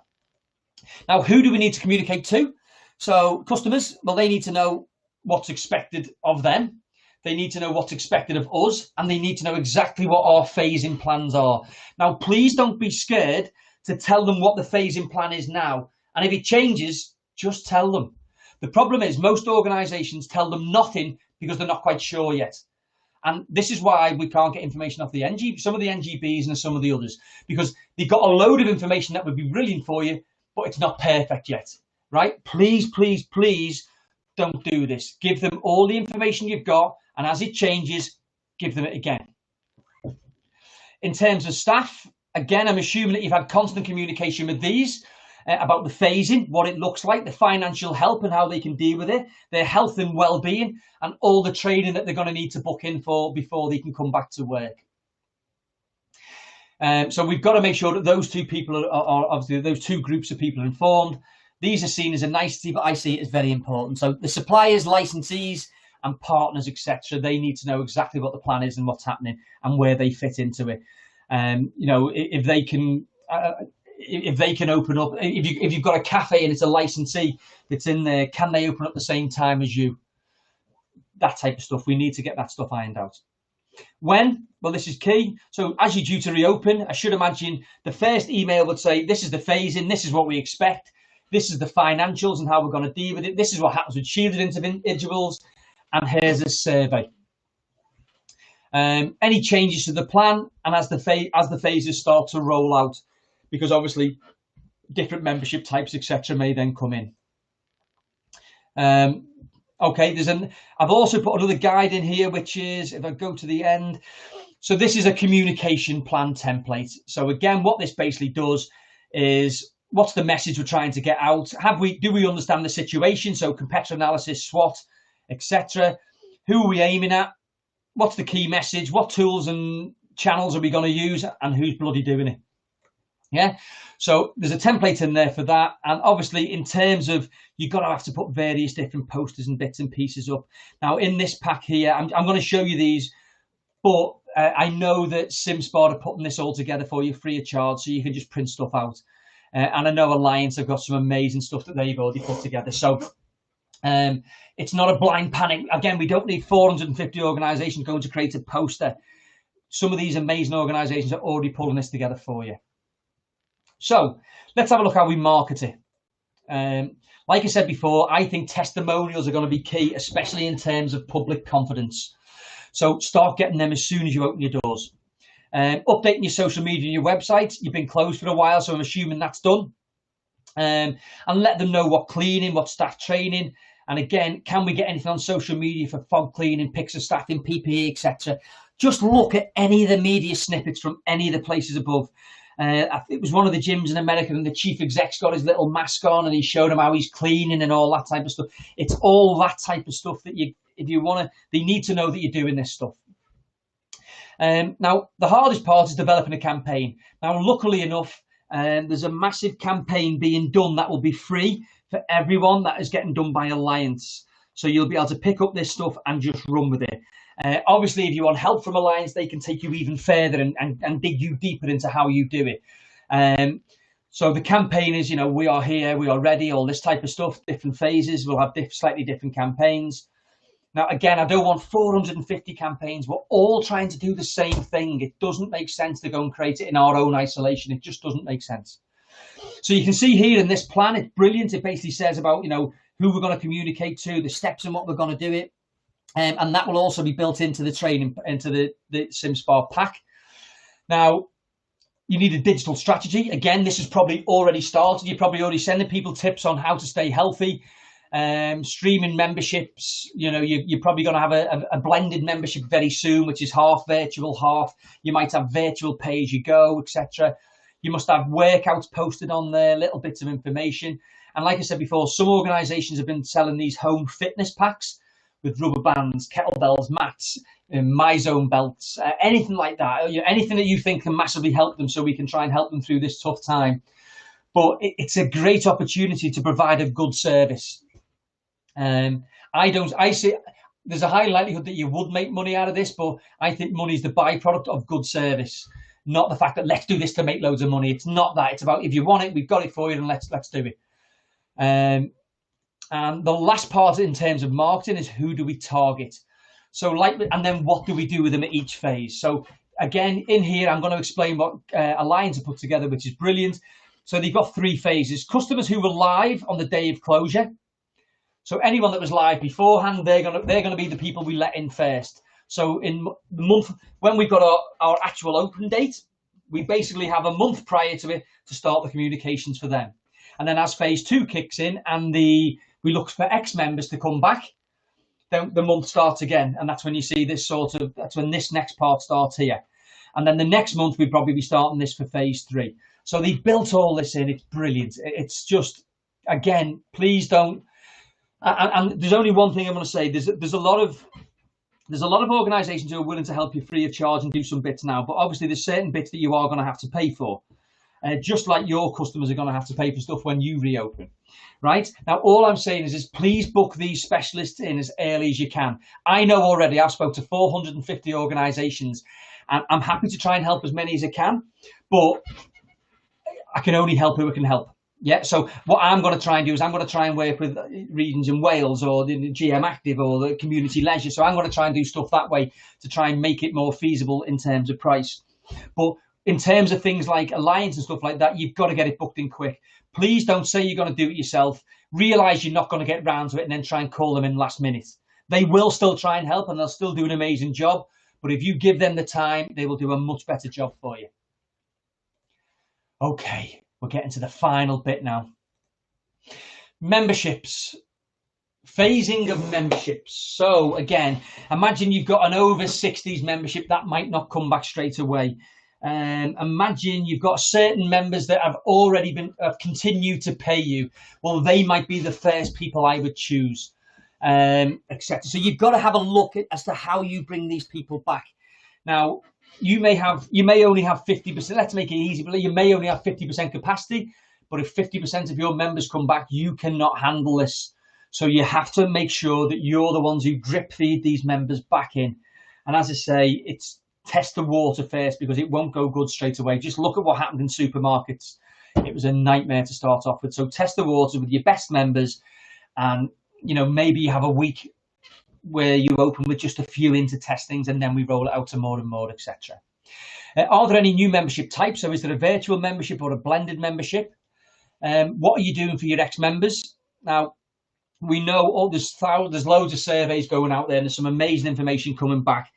Now, who do we need to communicate to? So customers, well, they need to know what's expected of them. They need to know what's expected of us, and they need to know exactly what our phasing plans are. Now, please don't be scared to tell them what the phasing plan is now. And if it changes, just tell them. The problem is most organisations tell them nothing because they're not quite sure yet. And this is why we can't get information off the some of the NGBs and some of the others, because they've got a load of information that would be brilliant for you, but it's not perfect yet, right? Please don't do this. Give them all the information you've got, and as it changes, give them it again. In terms of staff, again, I'm assuming that you've had constant communication with these about the phasing, what it looks like, the financial help and how they can deal with it, their health and well-being, and all the training that they're going to need to book in for before they can come back to work. So we've got to make sure that those two people are obviously, those two groups of people are informed. These are seen as a nicety, but I see it as very important. So the suppliers, licensees, and partners, etc., they need to know exactly what the plan is and what's happening and where they fit into it. You know, if they can open up, if you've got a cafe and it's a licensee that's in there, can they open up at the same time as you? That type of stuff. We need to get that stuff ironed out. When? Well, this is key. So as you're due to reopen, I should imagine the first email would say, this is the phasing, this is what we expect, this is the financials and how we're going to deal with it, this is what happens with shielded individuals, and here's a survey. Any changes to the plan, and as the phases start to roll out, because obviously different membership types, etc., may then come in. Okay, I've also put another guide in here, which is, if I go to the end, so this is a communication plan template. So again, what this basically does is, what's the message we're trying to get out? Do we understand the situation? So competitor analysis, SWOT, etc. Who are we aiming at? What's the key message? What tools and channels are we going to use? And who's bloody doing it? Yeah. So there's a template in there for that. And obviously, in terms of, you've got to have to put various different posters and bits and pieces up. Now, in this pack here, I'm going to show you these, but I know that SimSport are putting this all together for you free of charge, so you can just print stuff out. And I know Alliance have got some amazing stuff that they've already put together. So it's not a blind panic. Again, we don't need 450 organisations going to create a poster. Some of these amazing organisations are already pulling this together for you. So let's have a look how we market it. Like I said before, I think testimonials are going to be key, especially in terms of public confidence. So start getting them as soon as you open your doors. Updating your social media and your website. You've been closed for a while, so I'm assuming that's done. And let them know what cleaning, what staff training. And again, can we get anything on social media for fog cleaning, pics of staff in PPE, etc.? Just look at any of the media snippets from any of the places above. It was one of the gyms in America, and the chief exec's got his little mask on, and he showed him how he's cleaning and all that type of stuff. It's all that type of stuff that they need to know that you're doing this stuff. Now, the hardest part is developing a campaign. Now, luckily enough, there's a massive campaign being done that will be free for everyone that is getting done by Alliance. So you'll be able to pick up this stuff and just run with it. Obviously, if you want help from Alliance, they can take you even further and dig you deeper into how you do it. So the campaign is, we are here, we are ready, all this type of stuff, different phases. We'll have slightly different campaigns. Now, again, I don't want 450 campaigns. We're all trying to do the same thing. It doesn't make sense to go and create it in our own isolation. It just doesn't make sense. So you can see here in this plan, it's brilliant. It basically says about, who we're going to communicate to, the steps and what we're going to do it. And that will also be built into the training, into the SimSport pack. Now, you need a digital strategy. Again, this is probably already started. You're probably already sending people tips on how to stay healthy. Streaming memberships, you're probably going to have a blended membership very soon, which is half virtual, half. You might have virtual pay as you go, etc. You must have workouts posted on there, little bits of information. And like I said before, some organisations have been selling these home fitness packs with rubber bands, kettlebells, mats, MyZone belts, anything like that. Anything that you think can massively help them, so we can try and help them through this tough time. But it's a great opportunity to provide a good service. I see there's a high likelihood that you would make money out of this, but I think money is the byproduct of good service, not the fact that let's do this to make loads of money. It's not that. It's about, if you want it, we've got it for you, and let's do it. And the last part in terms of marketing is, who do we target? So and then what do we do with them at each phase? So again, in here, I'm going to explain what Alliance have put together, which is brilliant. So they've got 3 phases. Customers who were live on the day of closure. So anyone that was live beforehand, they're gonna be the people we let in first. So in the month when we've got our actual open date, we basically have a month prior to it to start the communications for them. And then as phase 2 kicks in and we look for ex-members to come back, then the month starts again. And that's when you see this that's when this next part starts here. And then the next month, we'd probably be starting this for phase 3. So they've built all this in. It's brilliant. It's just, again, please don't. And there's only one thing I'm going to say. There's a lot of organisations who are willing to help you free of charge and do some bits now. But obviously, there's certain bits that you are going to have to pay for. just like your customers are going to have to pay for stuff when you reopen. Right now, all I'm saying is please book these specialists in as early as you can. I know already I've spoke to 450 organisations, and I'm happy to try and help as many as I can, but I can only help who I can help. Yeah, so what I'm going to try and do is I'm going to try and work with regions in Wales or the GM Active or the Community Leisure. So I'm going to try and do stuff that way to try and make it more feasible in terms of price. But in terms of things like Alliance and stuff like that, you've got to get it booked in quick. Please don't say you're going to do it yourself. Realise you're not going to get round to it and then try and call them in last minute. They will still try and help and they'll still do an amazing job. But if you give them the time, they will do a much better job for you. Okay, we're getting to the final bit now. Memberships. Phasing of memberships. So again, imagine you've got an over 60s membership that might not come back straight away. Imagine you've got certain members that have already have continued to pay you. Well, they might be the first people I would choose, etc. So you've got to have a look as to how you bring these people back. Now, you may only have 50%. Let's make it easy, but you may only have 50% capacity. But if 50% of your members come back, you cannot handle this. So you have to make sure that you're the ones who drip feed these members back in. And as I say, it's test the water first, because it won't go good straight away. Just look at what happened in supermarkets. It was a nightmare to start off with. So test the water with your best members, and maybe you have a week where you open with just a few into testings, and then we roll it out to more and more, etc. Are there any new membership types? So is there a virtual membership or a blended membership? What are you doing for your ex-members? Now, we know there's loads of surveys going out there, and there's some amazing information coming back.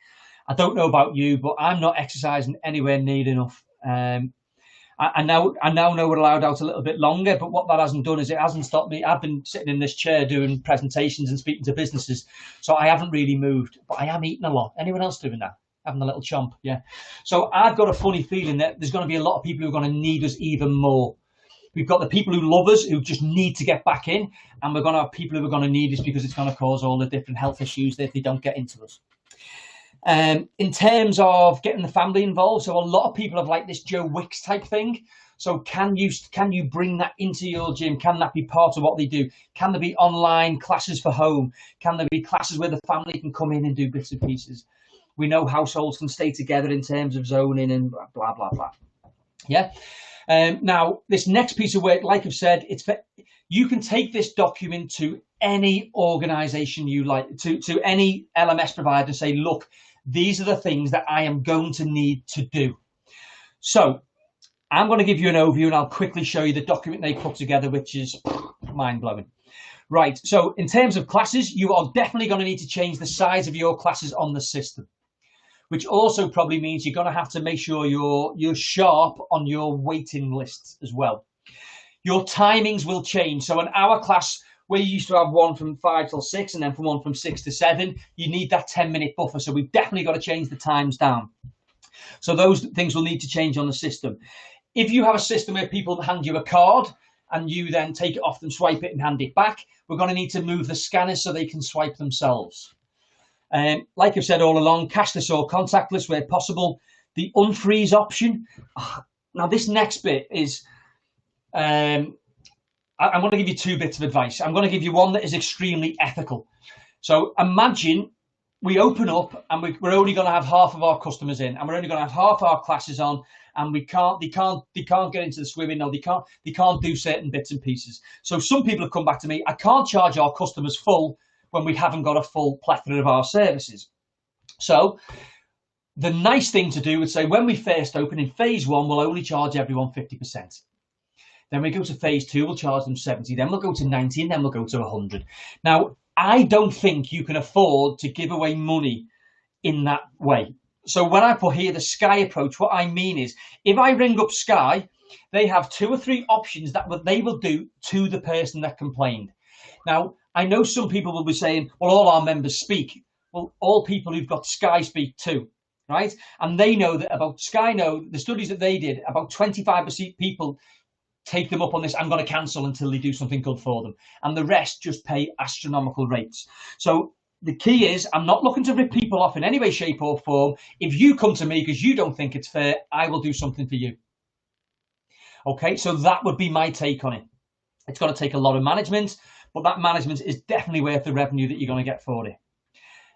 I don't know about you, but I'm not exercising anywhere near enough. I now know we're allowed out a little bit longer, but what that hasn't done is it hasn't stopped me. I've been sitting in this chair doing presentations and speaking to businesses, so I haven't really moved, but I am eating a lot. Anyone else doing that? Having a little chomp, yeah. So I've got a funny feeling that there's going to be a lot of people who are going to need us even more. We've got the people who love us, who just need to get back in, and we're going to have people who are going to need us because it's going to cause all the different health issues that they don't get into us. In terms of getting the family involved, so a lot of people have like this Joe Wicks type thing. So can you bring that into your gym? Can that be part of what they do? Can there be online classes for home? Can there be classes where the family can come in and do bits and pieces? We know households can stay together in terms of zoning and blah, blah, blah. Yeah. Now, this next piece of work, like I've said, you can take this document to any organization you like, to any LMS provider and say, look, these are the things that I am going to need to do. So I'm going to give you an overview, and I'll quickly show you the document they put together, which is mind-blowing. Right, so in terms of classes, you are definitely going to need to change the size of your classes on the system, which also probably means you're going to have to make sure you're sharp on your waiting lists as well. Your timings will change. So an hour class, where you used to have one from 5 till 6 and then from one from 6 to 7, you need that 10-minute buffer. So we've definitely got to change the times down. So those things will need to change on the system. If you have a system where people hand you a card and you then take it off them, swipe it and hand it back, we're going to need to move the scanners so they can swipe themselves. Like I've said all along, cashless or contactless where possible. The unfreeze option. Now this next bit is, I'm going to give you two bits of advice. I'm going to give you one that is extremely ethical. So imagine we open up and we're only going to have half of our customers in, and we're only going to have half our classes on, and they can't get into the swimming, or they can't do certain bits and pieces. So some people have come back to me, I can't charge our customers full when we haven't got a full plethora of our services. So the nice thing to do would say, when we first open in phase 1, we'll only charge everyone 50%. Then we go to phase 2, we'll charge them 70, then we'll go to 90, and then we'll go to 100. Now, I don't think you can afford to give away money in that way. So when I put here the Sky approach, what I mean is, if I ring up Sky, they have 2 or 3 options that they will do to the person that complained. Now, I know some people will be saying, well, all our members speak. Well, all people who've got Sky speak too, right? And they know that about Sky, the studies that they did, about 25% people take them up on this, I'm going to cancel until they do something good for them. And the rest just pay astronomical rates. So the key is, I'm not looking to rip people off in any way, shape or form. If you come to me because you don't think it's fair, I will do something for you. Okay, so that would be my take on it. It's going to take a lot of management, but that management is definitely worth the revenue that you're going to get for it.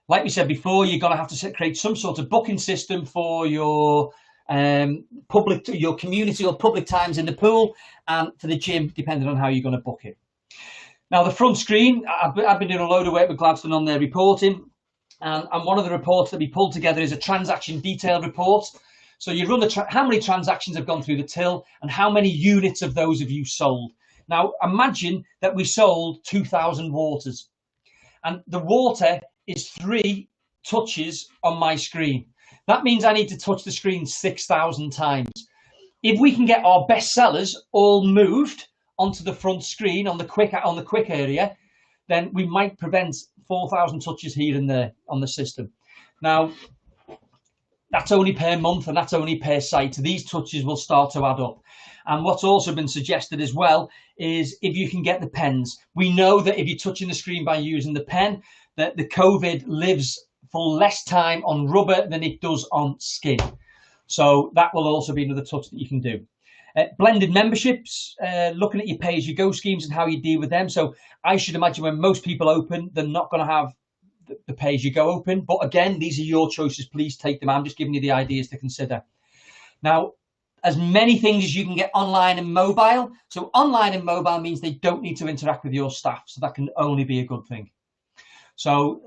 Like we said before, you're going to have to create some sort of booking system for your your community or public times in the pool and for the gym, depending on how you're going to book it. Now, the front screen, I've been doing a load of work with Gladstone on their reporting, and one of the reports that we pulled together is a transaction detail report. So you run how many transactions have gone through the till and how many units of those have you sold. Now, imagine that we sold 2,000 waters, and the water is 3 touches on my screen. That means I need to touch the screen 6,000 times. If we can get our best sellers all moved onto the front screen on the quick area, then we might prevent 4,000 touches here and there on the system. Now, that's only per month and that's only per site. These touches will start to add up. And what's also been suggested as well is if you can get the pens. We know that if you're touching the screen by using the pen, that the COVID lives for less time on rubber than it does on skin. So that will also be another touch that you can do. Blended memberships, looking at your pay-as-you-go schemes and how you deal with them. So I should imagine when most people open, they're not going to have the pay-as-you-go open. But again, these are your choices. Please take them. I'm just giving you the ideas to consider. Now, as many things as you can get online and mobile. So online and mobile means they don't need to interact with your staff. So that can only be a good thing. So,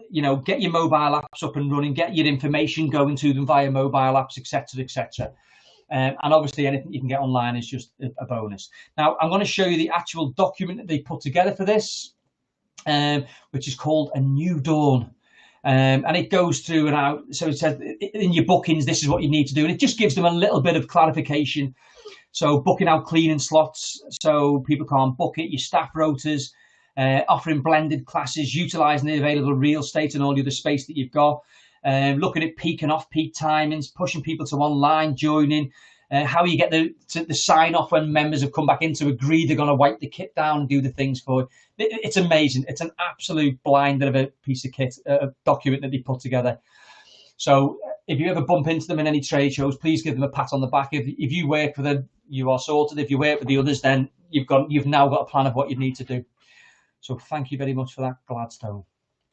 get your mobile apps up and running, get your information going to them via mobile apps, etc., etc. And obviously anything you can get online is just a bonus. Now, I'm going to show you the actual document that they put together for this, which is called A New Dawn. And it goes through and out. So it says in your bookings, this is what you need to do. And it just gives them a little bit of clarification. So booking out cleaning slots so people can't book it, your staff rotas, offering blended classes, utilising the available real estate and all the other space that you've got, looking at peak and off-peak timings, pushing people to online, joining, how you get the sign-off when members have come back in to agree they're going to wipe the kit down and do the things for you. It's amazing. It's an absolute blinder of a piece of kit, a document that they put together. So if you ever bump into them in any trade shows, please give them a pat on the back. If you work for them, you are sorted. If you work with the others, then you've now got a plan of what you need to do. So thank you very much for that, Gladstone.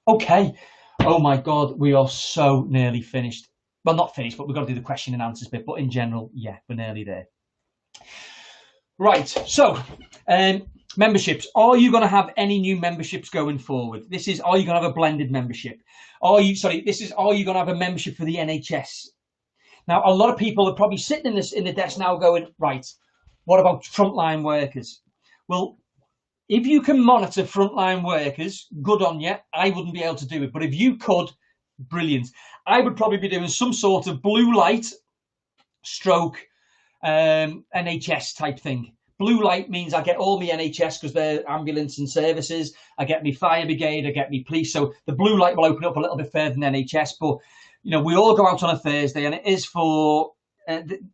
Okay. Oh my God, we are so nearly finished. Well, not finished, but we've got to do the question and answers bit. But in general, yeah, we're nearly there. Right. So, memberships. Are you going to have any new memberships going forward? Are you going to have a blended membership? Are you going to have a membership for the NHS? Now, a lot of people are probably sitting in the desk now going, right, what about frontline workers? Well, if you can monitor frontline workers, good on you. I wouldn't be able to do it. But if you could, brilliant. I would probably be doing some sort of blue light stroke NHS type thing. Blue light means I get all my NHS because they're ambulance and services. I get me fire brigade, I get me police. So the blue light will open up a little bit further than NHS. But, we all go out on a Thursday and it is for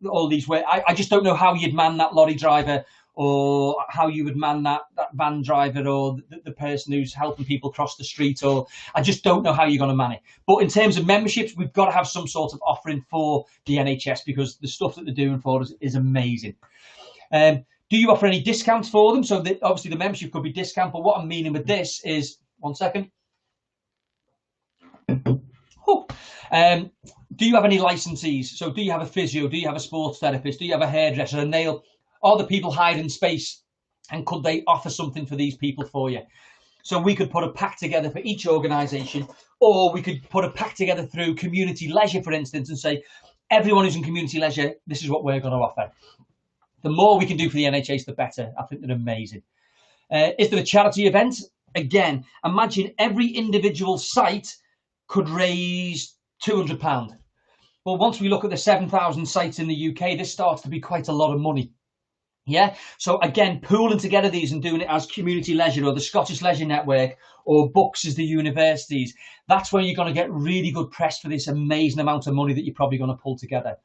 all these ways. I just don't know how you'd man that lorry driver or how you would man that van driver or the person who's helping people cross the street, or I just don't know how you're going to man it. But in terms of memberships, we've got to have some sort of offering for the NHS because the stuff that they're doing for us is amazing. Do you offer any discounts for them? So obviously the membership could be discount, but what I'm meaning with this is, one second. Do you have any licensees? So do you have a physio? Do you have a sports therapist? Do you have a hairdresser, a nail? Are the people hiding space, and could they offer something for these people for you? So we could put a pack together for each organisation, or we could put a pack together through community leisure, for instance, and say, everyone who's in community leisure, this is what we're going to offer. The more we can do for the NHS, the better. I think they're amazing. Is there a charity event? Again, imagine every individual site could raise £200. Well, once we look at the 7,000 sites in the UK, this starts to be quite a lot of money. Yeah. So again, pooling together these and doing it as community leisure or the Scottish Leisure Network or Books as the universities, that's where you're going to get really good press for this amazing amount of money that you're probably going to pull together.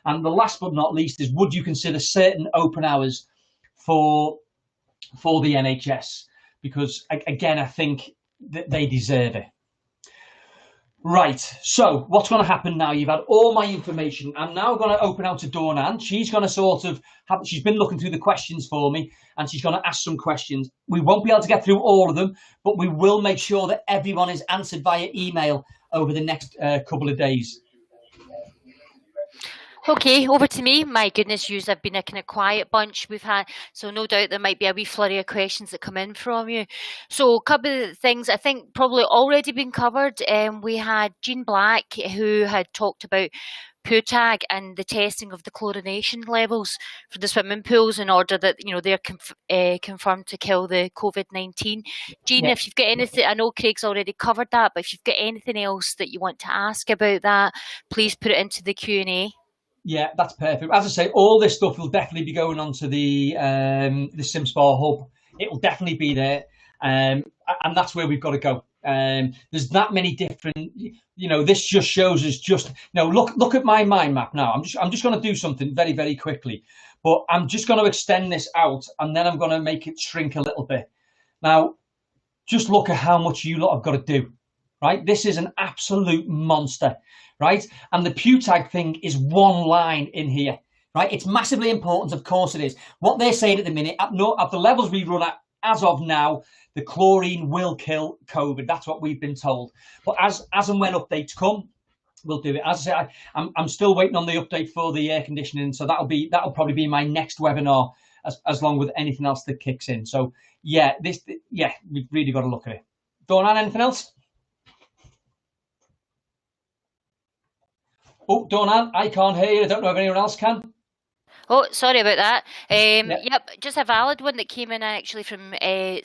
And the last but not least is, would you consider certain open hours for the NHS? Because again, I think that they deserve it. Right, so what's going to happen now? You've had all my information. I'm now going to open out to Dawn. She's going to she's been looking through the questions for me, and she's going to ask some questions. We won't be able to get through all of them, but we will make sure that everyone is answered via email over the next couple of days. Okay, over to me. My goodness, yous have been a kind of quiet bunch we've had, so no doubt there might be a wee flurry of questions that come in from you. So a couple of things I think probably already been covered. We had Jean Black who had talked about PUTAG and the testing of the chlorination levels for the swimming pools in order that they're confirmed to kill the COVID-19. Jean, if you've got anything, I know Craig's already covered that, but if you've got anything else that you want to ask about that, please put it into the Q&A. Yeah, that's perfect. As I say, all this stuff will definitely be going onto the SimSpa hub. It will definitely be there, and that's where we've got to go. There's that many different. This just shows us look at my mind map now. I'm just going to do something very, very quickly, but I'm just going to extend this out, and then I'm going to make it shrink a little bit. Now, just look at how much you lot have got to do. Right, this is an absolute monster. Right, and the PUTAG thing is one line in here. Right, it's massively important, of course it is. What they're saying at the minute, at the levels we run at as of now, the chlorine will kill COVID. That's what we've been told. But as and when updates come, we'll do it. As I say, I'm still waiting on the update for the air conditioning, so that'll probably be my next webinar, as long with anything else that kicks in. So we've really got to look at it. Dawn, anything else? Oh, Dawn, I can't hear you. I don't know if anyone else can. Oh, sorry about that. Yep, just a valid one that came in actually from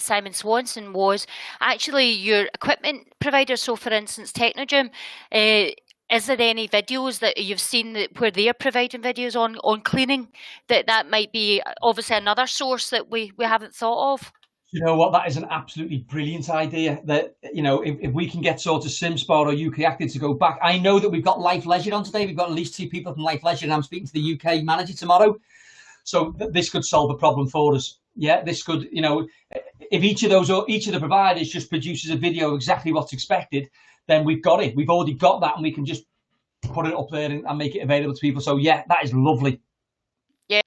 Simon Swanson was actually your equipment provider. So, for instance, Technogym, is there any videos that you've seen where they're providing videos on cleaning? That might be obviously another source that we haven't thought of. You know what? That is an absolutely brilliant idea. That if we can get sort of SimSpa or UK Active to go back. I know that we've got Life Leisure on today. We've got at least 2 people from Life Leisure, and I'm speaking to the UK manager tomorrow. So this could solve a problem for us. Yeah, this could. If each of the providers just produces a video exactly what's expected, then we've got it. We've already got that, and we can just put it up there and make it available to people. So yeah, that is lovely. Yeah,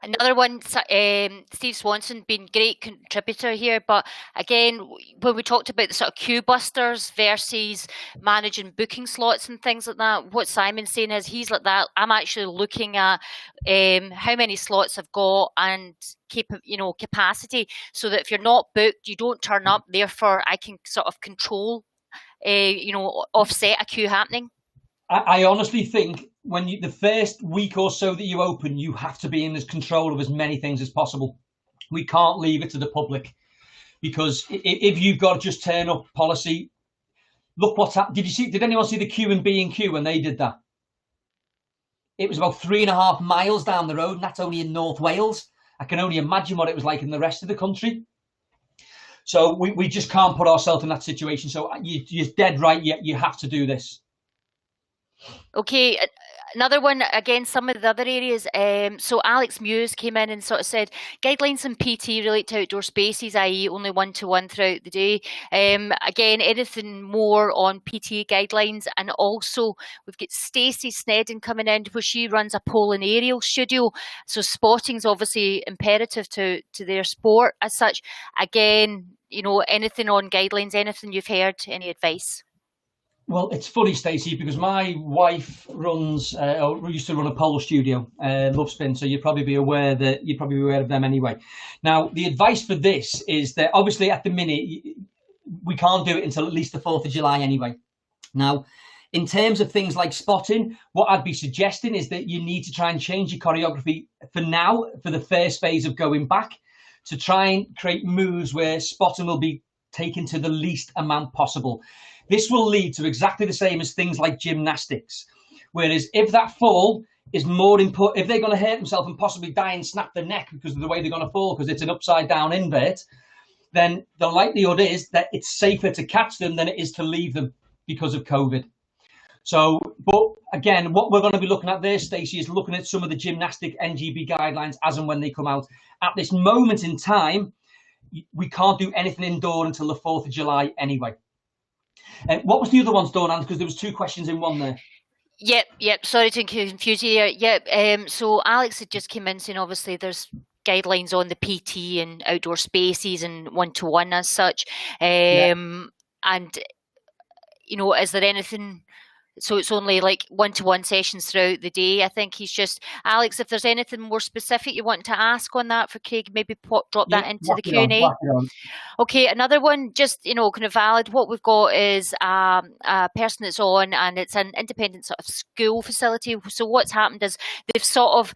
another one, Steve Swanson, been great contributor here. But again, when we talked about the sort of queue busters versus managing booking slots and things like that, what Simon's saying is he's like that. I'm actually looking at how many slots I've got and capacity, so that if you're not booked, you don't turn up. Therefore, I can sort of control, offset a queue happening. I honestly think when the first week or so that you open, you have to be in control of as many things as possible. We can't leave it to the public, because if you've got just turn up policy, look what's happened. Did anyone see the Q&B&Q when they did that? It was about 3.5 miles down the road, and that's only in North Wales. I can only imagine what it was like in the rest of the country. So we just can't put ourselves in that situation. So you're dead right. You have to do this. Okay, another one, again, some of the other areas. So Alex Muse came in and sort of said, guidelines in PT relate to outdoor spaces, i.e. only 1-to-1 throughout the day. Again, anything more on PT guidelines? And also, we've got Stacey Snedden coming in, where she runs a pole and aerial studio. So spotting's obviously imperative to their sport as such. Again, anything on guidelines, anything you've heard, any advice? Well, it's funny, Stacey, because my wife used to run a pole studio, Love Spin, so you'd probably be aware of them anyway. Now, the advice for this is that obviously at the minute we can't do it until at least the 4th of July anyway. Now, in terms of things like spotting, what I'd be suggesting is that you need to try and change your choreography for now, for the first phase of going back, to try and create moves where spotting will be taken to the least amount possible. This will lead to exactly the same as things like gymnastics. Whereas if that fall is more important, if they're going to hurt themselves and possibly die and snap their neck because of the way they're going to fall, because it's an upside down invert, then the likelihood is that it's safer to catch them than it is to leave them because of COVID. So, but again, what we're going to be looking at there, Stacey, is looking at some of the gymnastic NGB guidelines as and when they come out. At this moment in time, we can't do anything indoor until the 4th of July anyway. What was the other ones, Dawn? Because there was two questions in one there. Yep. Sorry to confuse you here. Yep. So Alex had just come in saying obviously there's guidelines on the PT and outdoor spaces and one-to-one as such. And, is there anything... So it's only like one-to-one sessions throughout the day. I think he's just... Alex, if there's anything more specific you want to ask on that for Craig, maybe drop that into the Q&A. Okay, another one, just, kind of valid. What we've got is a person that's on, and it's an independent sort of school facility. So what's happened is they've sort of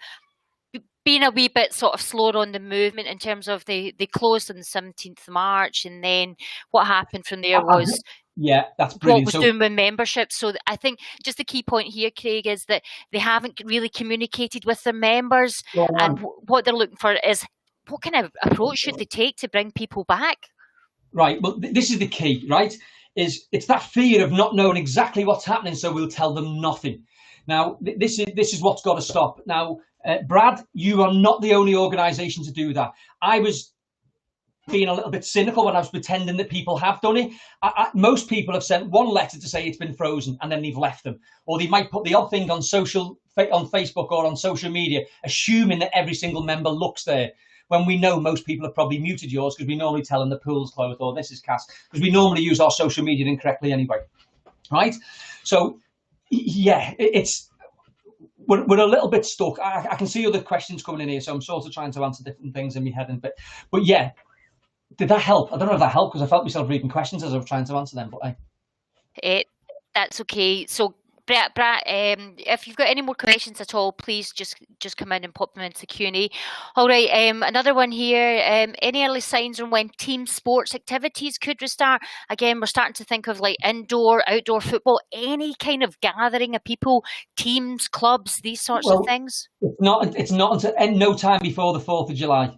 been a wee bit sort of slower on the movement in terms of they closed on the 17th of March, and then what happened from there was... Yeah, that's brilliant. What was doing with membership. So I think just the key point here, Craig, is that they haven't really communicated with their members, and what they're looking for is what kind of approach should they take to bring people back? Right. Well, this is the key, right? It's that fear of not knowing exactly what's happening, so we'll tell them nothing. Now, this is what's got to stop. Now, Brad, you are not the only organisation to do that. I was being a little bit cynical when I was pretending that people have done it. Most people have sent one letter to say it's been frozen, and then they've left them. Or they might put the odd thing on Facebook or on social media, assuming that every single member looks there, when we know most people have probably muted yours because we normally tell them the pool's closed or this is cast, because we normally use our social media incorrectly anyway, right? So, yeah, we're a little bit stuck. I can see other questions coming in here, so I'm sort of trying to answer different things in my head. But yeah, did that help? I don't know if that helped, because I felt myself reading questions as I was trying to answer them. But that's okay. So, Brad, if you've got any more questions at all, please just come in and pop them into the Q&A. All right, another one here. Any early signs on when team sports activities could restart? Again, we're starting to think of like indoor, outdoor football, any kind of gathering of people, teams, clubs, these sorts of things. It's not until no time before the 4th of July.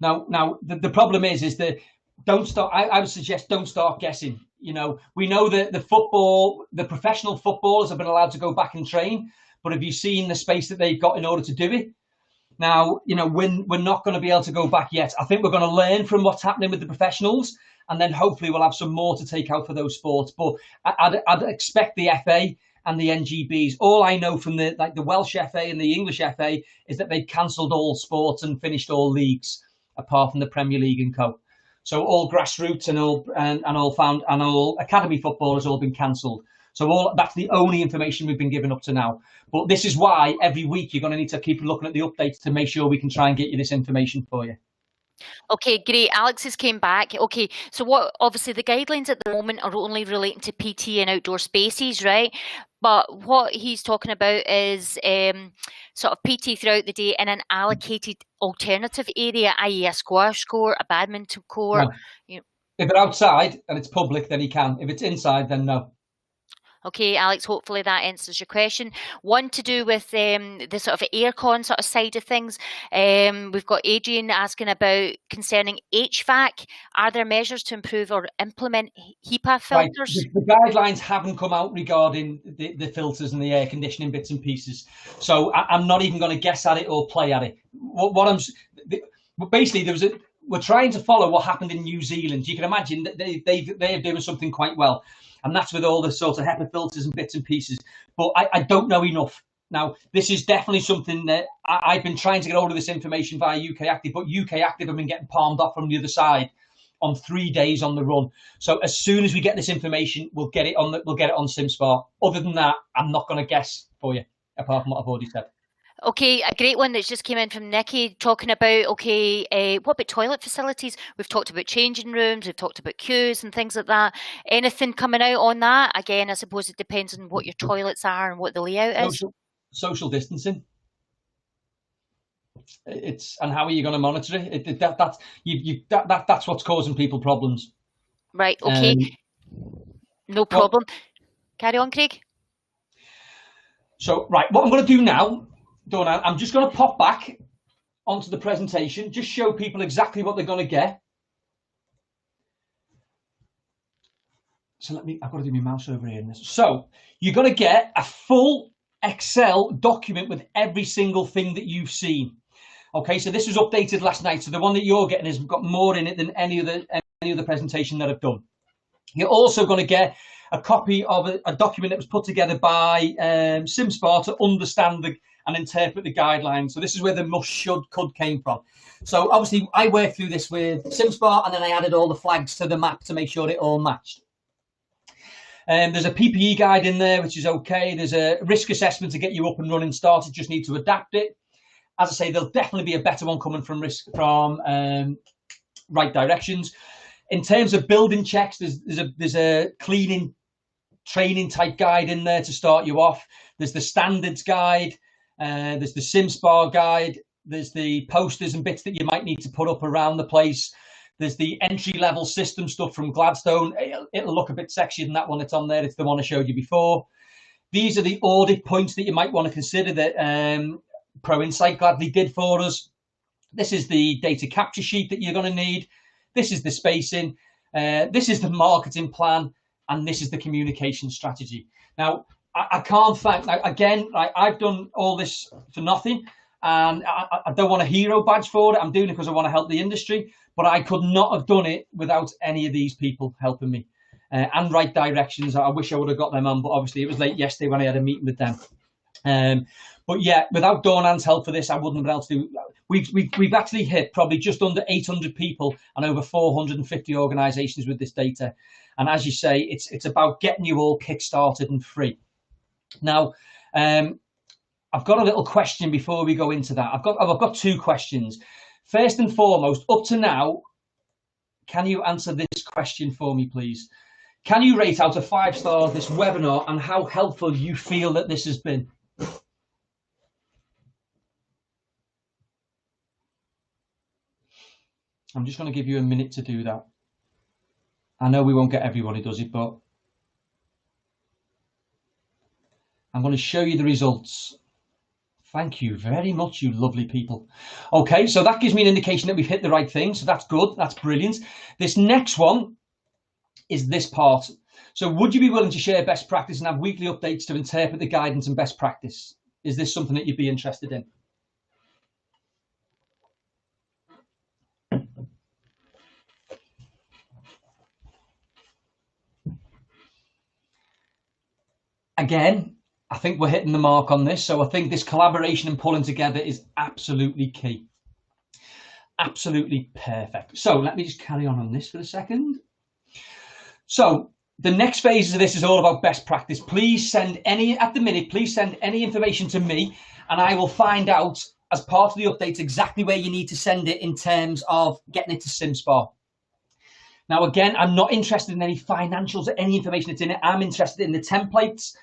Now the problem is that don't start. I would suggest don't start guessing. We know that the professional footballers have been allowed to go back and train, but have you seen the space that they've got in order to do it? Now, we're not going to be able to go back yet. I think we're going to learn from what's happening with the professionals, and then hopefully we'll have some more to take out for those sports. But I'd expect the FA and the NGBs. All I know from the Welsh FA and the English FA is that they've cancelled all sports and finished all leagues, apart from the Premier League and co. So all grassroots and all academy football has all been cancelled. So that's the only information we've been given up to now. But this is why every week you're going to need to keep looking at the updates to make sure we can try and get you this information for you. Okay, great. Alex has came back. Okay, so obviously the guidelines at the moment are only relating to PT and outdoor spaces, right? But what he's talking about is sort of PT throughout the day in an allocated alternative area, i.e. a squash court, a badminton court. No. If it's outside and it's public, then he can. If it's inside, then no. Okay, Alex, hopefully that answers your question. One to do with the sort of aircon sort of side of things. We've got Adrian asking about concerning HVAC. Are there measures to improve or implement HEPA filters? Right. The guidelines haven't come out regarding the filters and the air conditioning bits and pieces. So I'm not even going to guess at it or play at it. Basically, we're trying to follow what happened in New Zealand. You can imagine that they're doing something quite well. And that's with all the sort of HEPA filters and bits and pieces. But I don't know enough. Now, this is definitely something that I've been trying to get hold of this information via UK Active, but UK Active have been getting palmed off from the other side on 3 days on the run. So as soon as we get this information, we'll get it on SimSpar. Other than that, I'm not going to guess for you, apart from what I've already said. Okay, a great one that's just came in from Nikki talking about, what about toilet facilities? We've talked about changing rooms, we've talked about queues and things like that. Anything coming out on that? Again, I suppose it depends on what your toilets are and what the layout is. Social distancing. And how are you going to monitor it? That's what's causing people problems. Right, okay. No problem. Carry on, Craig. So, right, what I'm going to do now, Donna, I'm just going to pop back onto the presentation, just show people exactly what they're going to get. So I've got to do my mouse over here in this. So you're going to get a full Excel document with every single thing that you've seen. Okay, so this was updated last night. So the one that you're getting has got more in it than any other presentation that I've done. You're also going to get a copy of a document that was put together by SimSpa to understand and interpret the guidelines. So this is where the must, should, could came from. So obviously I worked through this with SimSpa, and then I added all the flags to the map to make sure it all matched. There's a PPE guide in there, which is okay. There's a risk assessment to get you up and running started. Just need to adapt it. As I say, there'll definitely be a better one coming from Right Directions. In terms of building checks, there's a cleaning training type guide in there to start you off. There's the standards guide. There's the SimSpa guide. There's the posters and bits that you might need to put up around the place. There's the entry-level system stuff from Gladstone. It'll look a bit sexier than that one that's on there. It's the one I showed you before. These are the audit points that you might want to consider that Pro Insight gladly did for us. This is the data capture sheet that you're going to need. This is the spacing. This is the marketing plan. And this is the communication strategy. Now, I can't thank, again, I've done all this for nothing. And I don't want a hero badge for it. I'm doing it because I want to help the industry. But I could not have done it without any of these people helping me. And Right Directions. I wish I would have got them on, but obviously it was late yesterday when I had a meeting with them. But yeah, without Dawnan's help for this, I wouldn't have been able to do. We've actually hit probably just under 800 people and over 450 organisations with this data. And as you say, it's about getting you all kick-started and free. Now, I've got a little question before we go into that. I've got two questions. First and foremost, up to now, can you answer this question for me, please? Can you rate out of 5 stars this webinar and how helpful you feel that this has been? I'm just going to give you a minute to do that. I know we won't get everybody, does it, but I'm going to show you the results. Thank you very much, you lovely people. Okay, so that gives me an indication that we've hit the right thing. So that's good. That's brilliant. This next one is this part. So would you be willing to share best practice and have weekly updates to interpret the guidance and best practice? Is this something that you'd be interested in? Again, I think we're hitting the mark on this. So I think this collaboration and pulling together is absolutely key. Absolutely perfect. So let me just carry on this for a second. So the next phase of this is all about best practice. Please send any information to me, and I will find out as part of the updates exactly where you need to send it in terms of getting it to SimSpa. Now, again, I'm not interested in any financials or any information that's in it. I'm interested in the templates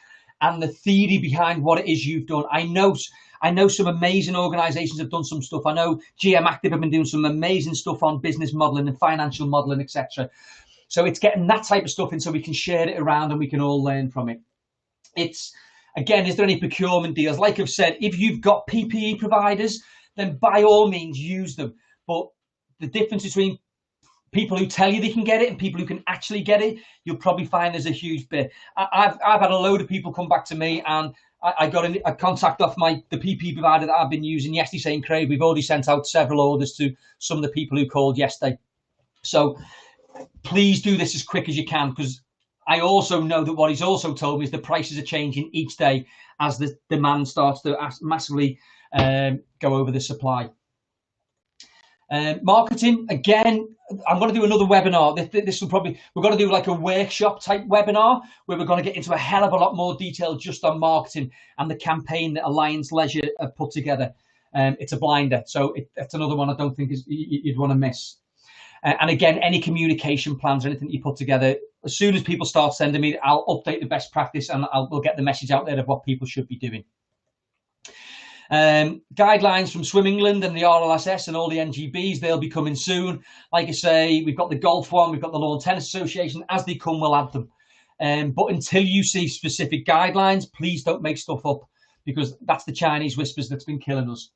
and the theory behind what it is you've done. I know some amazing organizations have done some stuff. I know GM Active have been doing some amazing stuff on business modeling and financial modeling, etc. So it's getting that type of stuff in so we can share it around and we can all learn from it. It's, again, is there any procurement deals? Like I've said, if you've got PPE providers, then by all means use them. But the difference between people who tell you they can get it and people who can actually get it, you'll probably find there's a huge bit. I've had a load of people come back to me, and I got a contact off the PP provider that I've been using yesterday saying, Craig, we've already sent out several orders to some of the people who called yesterday. So please do this as quick as you can, because I also know that what he's also told me is the prices are changing each day as the demand starts to massively go over the supply. Marketing, again, I'm going to do another webinar. We're going to do like a workshop type webinar where we're going to get into a hell of a lot more detail just on marketing and the campaign that Alliance Leisure have put together. It's a blinder, so it's another one I don't think you'd want to miss. And again, any communication plans or anything that you put together, as soon as people start sending me, I'll update the best practice and we'll get the message out there of what people should be doing. Guidelines from Swim England and the RLSS and all the NGBs, they'll be coming soon. Like I say, we've got the golf one, we've got the Lawn Tennis Association. As they come, we'll add them. But until you see specific guidelines, please don't make stuff up, because that's the Chinese whispers that's been killing us.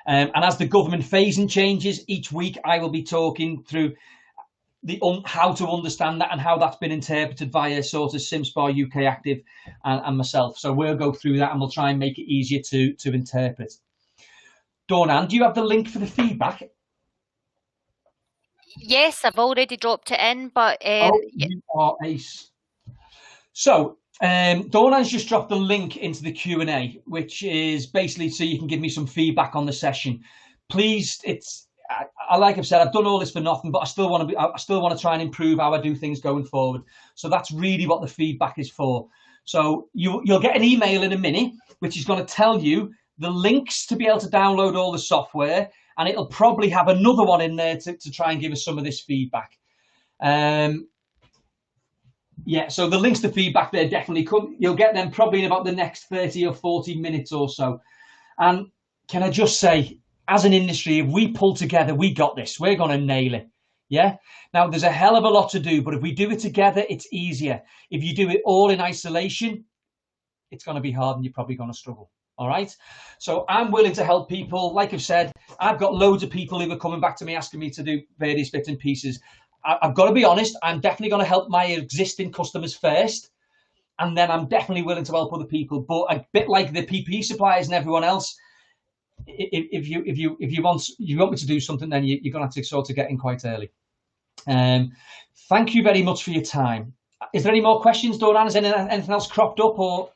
And as the government phasing changes, each week I will be talking through how to understand that and how that's been interpreted via sort of SimSpa UK Active and myself. So we'll go through that and we'll try and make it easier to interpret. Dawn, do you have the link for the feedback? Yes, I've already dropped it in, but You are ace. So Dawn's just dropped the link into the Q&A, which is basically so you can give me some feedback on the session. Please, like I've said, I've done all this for nothing, but I still want to try and improve how I do things going forward. So that's really what the feedback is for. So you'll get an email in a minute, which is going to tell you the links to be able to download all the software, and it'll probably have another one in there to try and give us some of this feedback. Yeah, so the links to feedback there definitely come. You'll get them probably in about the next 30 or 40 minutes or so. And can I just say, as an industry, if we pull together, we got this. We're going to nail it. Yeah. Now, there's a hell of a lot to do, but if we do it together, it's easier. If you do it all in isolation, it's going to be hard and you're probably going to struggle. All right. So I'm willing to help people. Like I've said, I've got loads of people who are coming back to me asking me to do various bits and pieces. I've got to be honest, I'm definitely going to help my existing customers first, and then I'm definitely willing to help other people. But a bit like the PPE suppliers and everyone else, if you want me to do something, then you're going to have to sort of get in quite early. Thank you very much for your time. Is there any more questions, Doran? Has anything else cropped up or?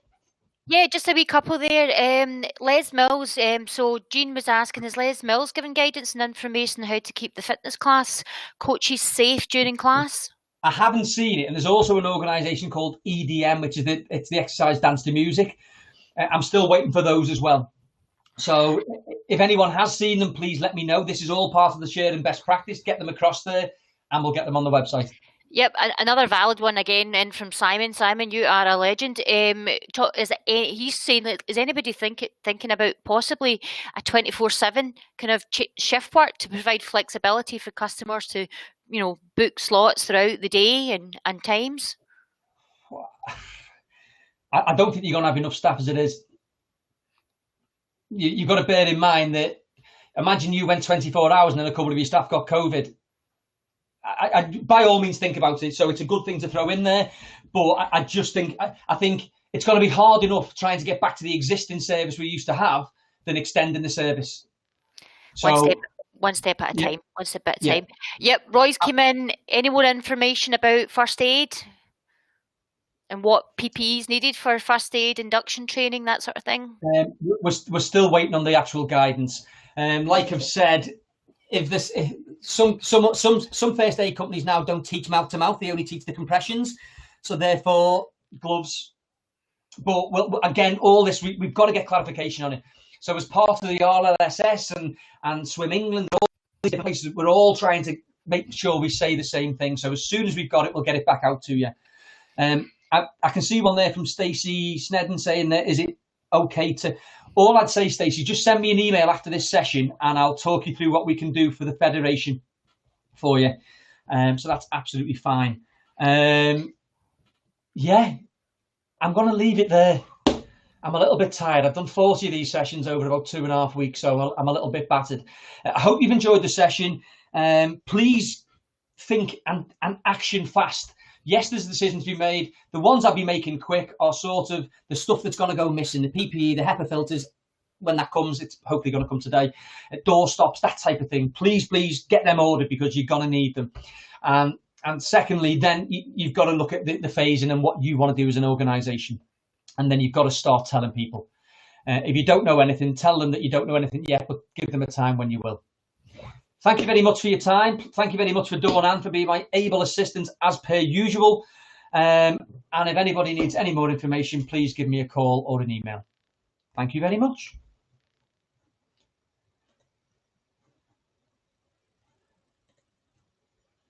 Yeah, just a wee couple there. Les Mills, so Jean was asking, is Les Mills giving guidance and information on how to keep the fitness class coaches safe during class? I haven't seen it, and there's also an organisation called EDM, which is the exercise dance to music. I'm still waiting for those as well. So if anyone has seen them, please let me know. This is all part of the shared and best practice. Get them across there, and we'll get them on the website. Yep, another valid one again in from Simon. Simon, you are a legend. He's saying that is anybody thinking about possibly a 24/7 kind of shift work to provide flexibility for customers to, book slots throughout the day and times? I don't think you're going to have enough staff as it is. You've got to bear in mind that imagine you went 24 hours and then a couple of your staff got COVID. I by all means think about it. So it's a good thing to throw in there, but I just think I think it's going to be hard enough trying to get back to the existing service we used to have than extending the service. So one step at a time. One step at a time. Yep. Roy's came in. Any more information about first aid and what PPE is needed for first aid induction training, that sort of thing? We're still waiting on the actual guidance. Like I've said, some first aid companies now don't teach mouth to mouth; they only teach the compressions. So therefore, gloves. But again, all this we've got to get clarification on it. So as part of the RLSS and Swim England, all these places, we're all trying to make sure we say the same thing. So as soon as we've got it, we'll get it back out to you. I can see one there from Stacey Snedden saying that is it okay to. All I'd say, Stacey, just send me an email after this session and I'll talk you through what we can do for the Federation for you. So that's absolutely fine. Yeah, I'm going to leave it there. I'm a little bit tired. I've done 40 of these sessions over about 2.5 weeks, so I'm a little bit battered. I hope you've enjoyed the session. Please think and action fast. Yes, there's decisions to be made. The ones I'll be making quick are sort of the stuff that's going to go missing, the PPE, the HEPA filters. When that comes, it's hopefully going to come today. Door stops, that type of thing. Please get them ordered because you're going to need them. And secondly, then you've got to look at the phasing and what you want to do as an organisation. And then you've got to start telling people. If you don't know anything, tell them that you don't know anything yet, but give them a time when you will. Thank you very much for your time. Thank you very much for Dawn Ann for being my able assistant as per usual. And if anybody needs any more information, please give me a call or an email. Thank you very much.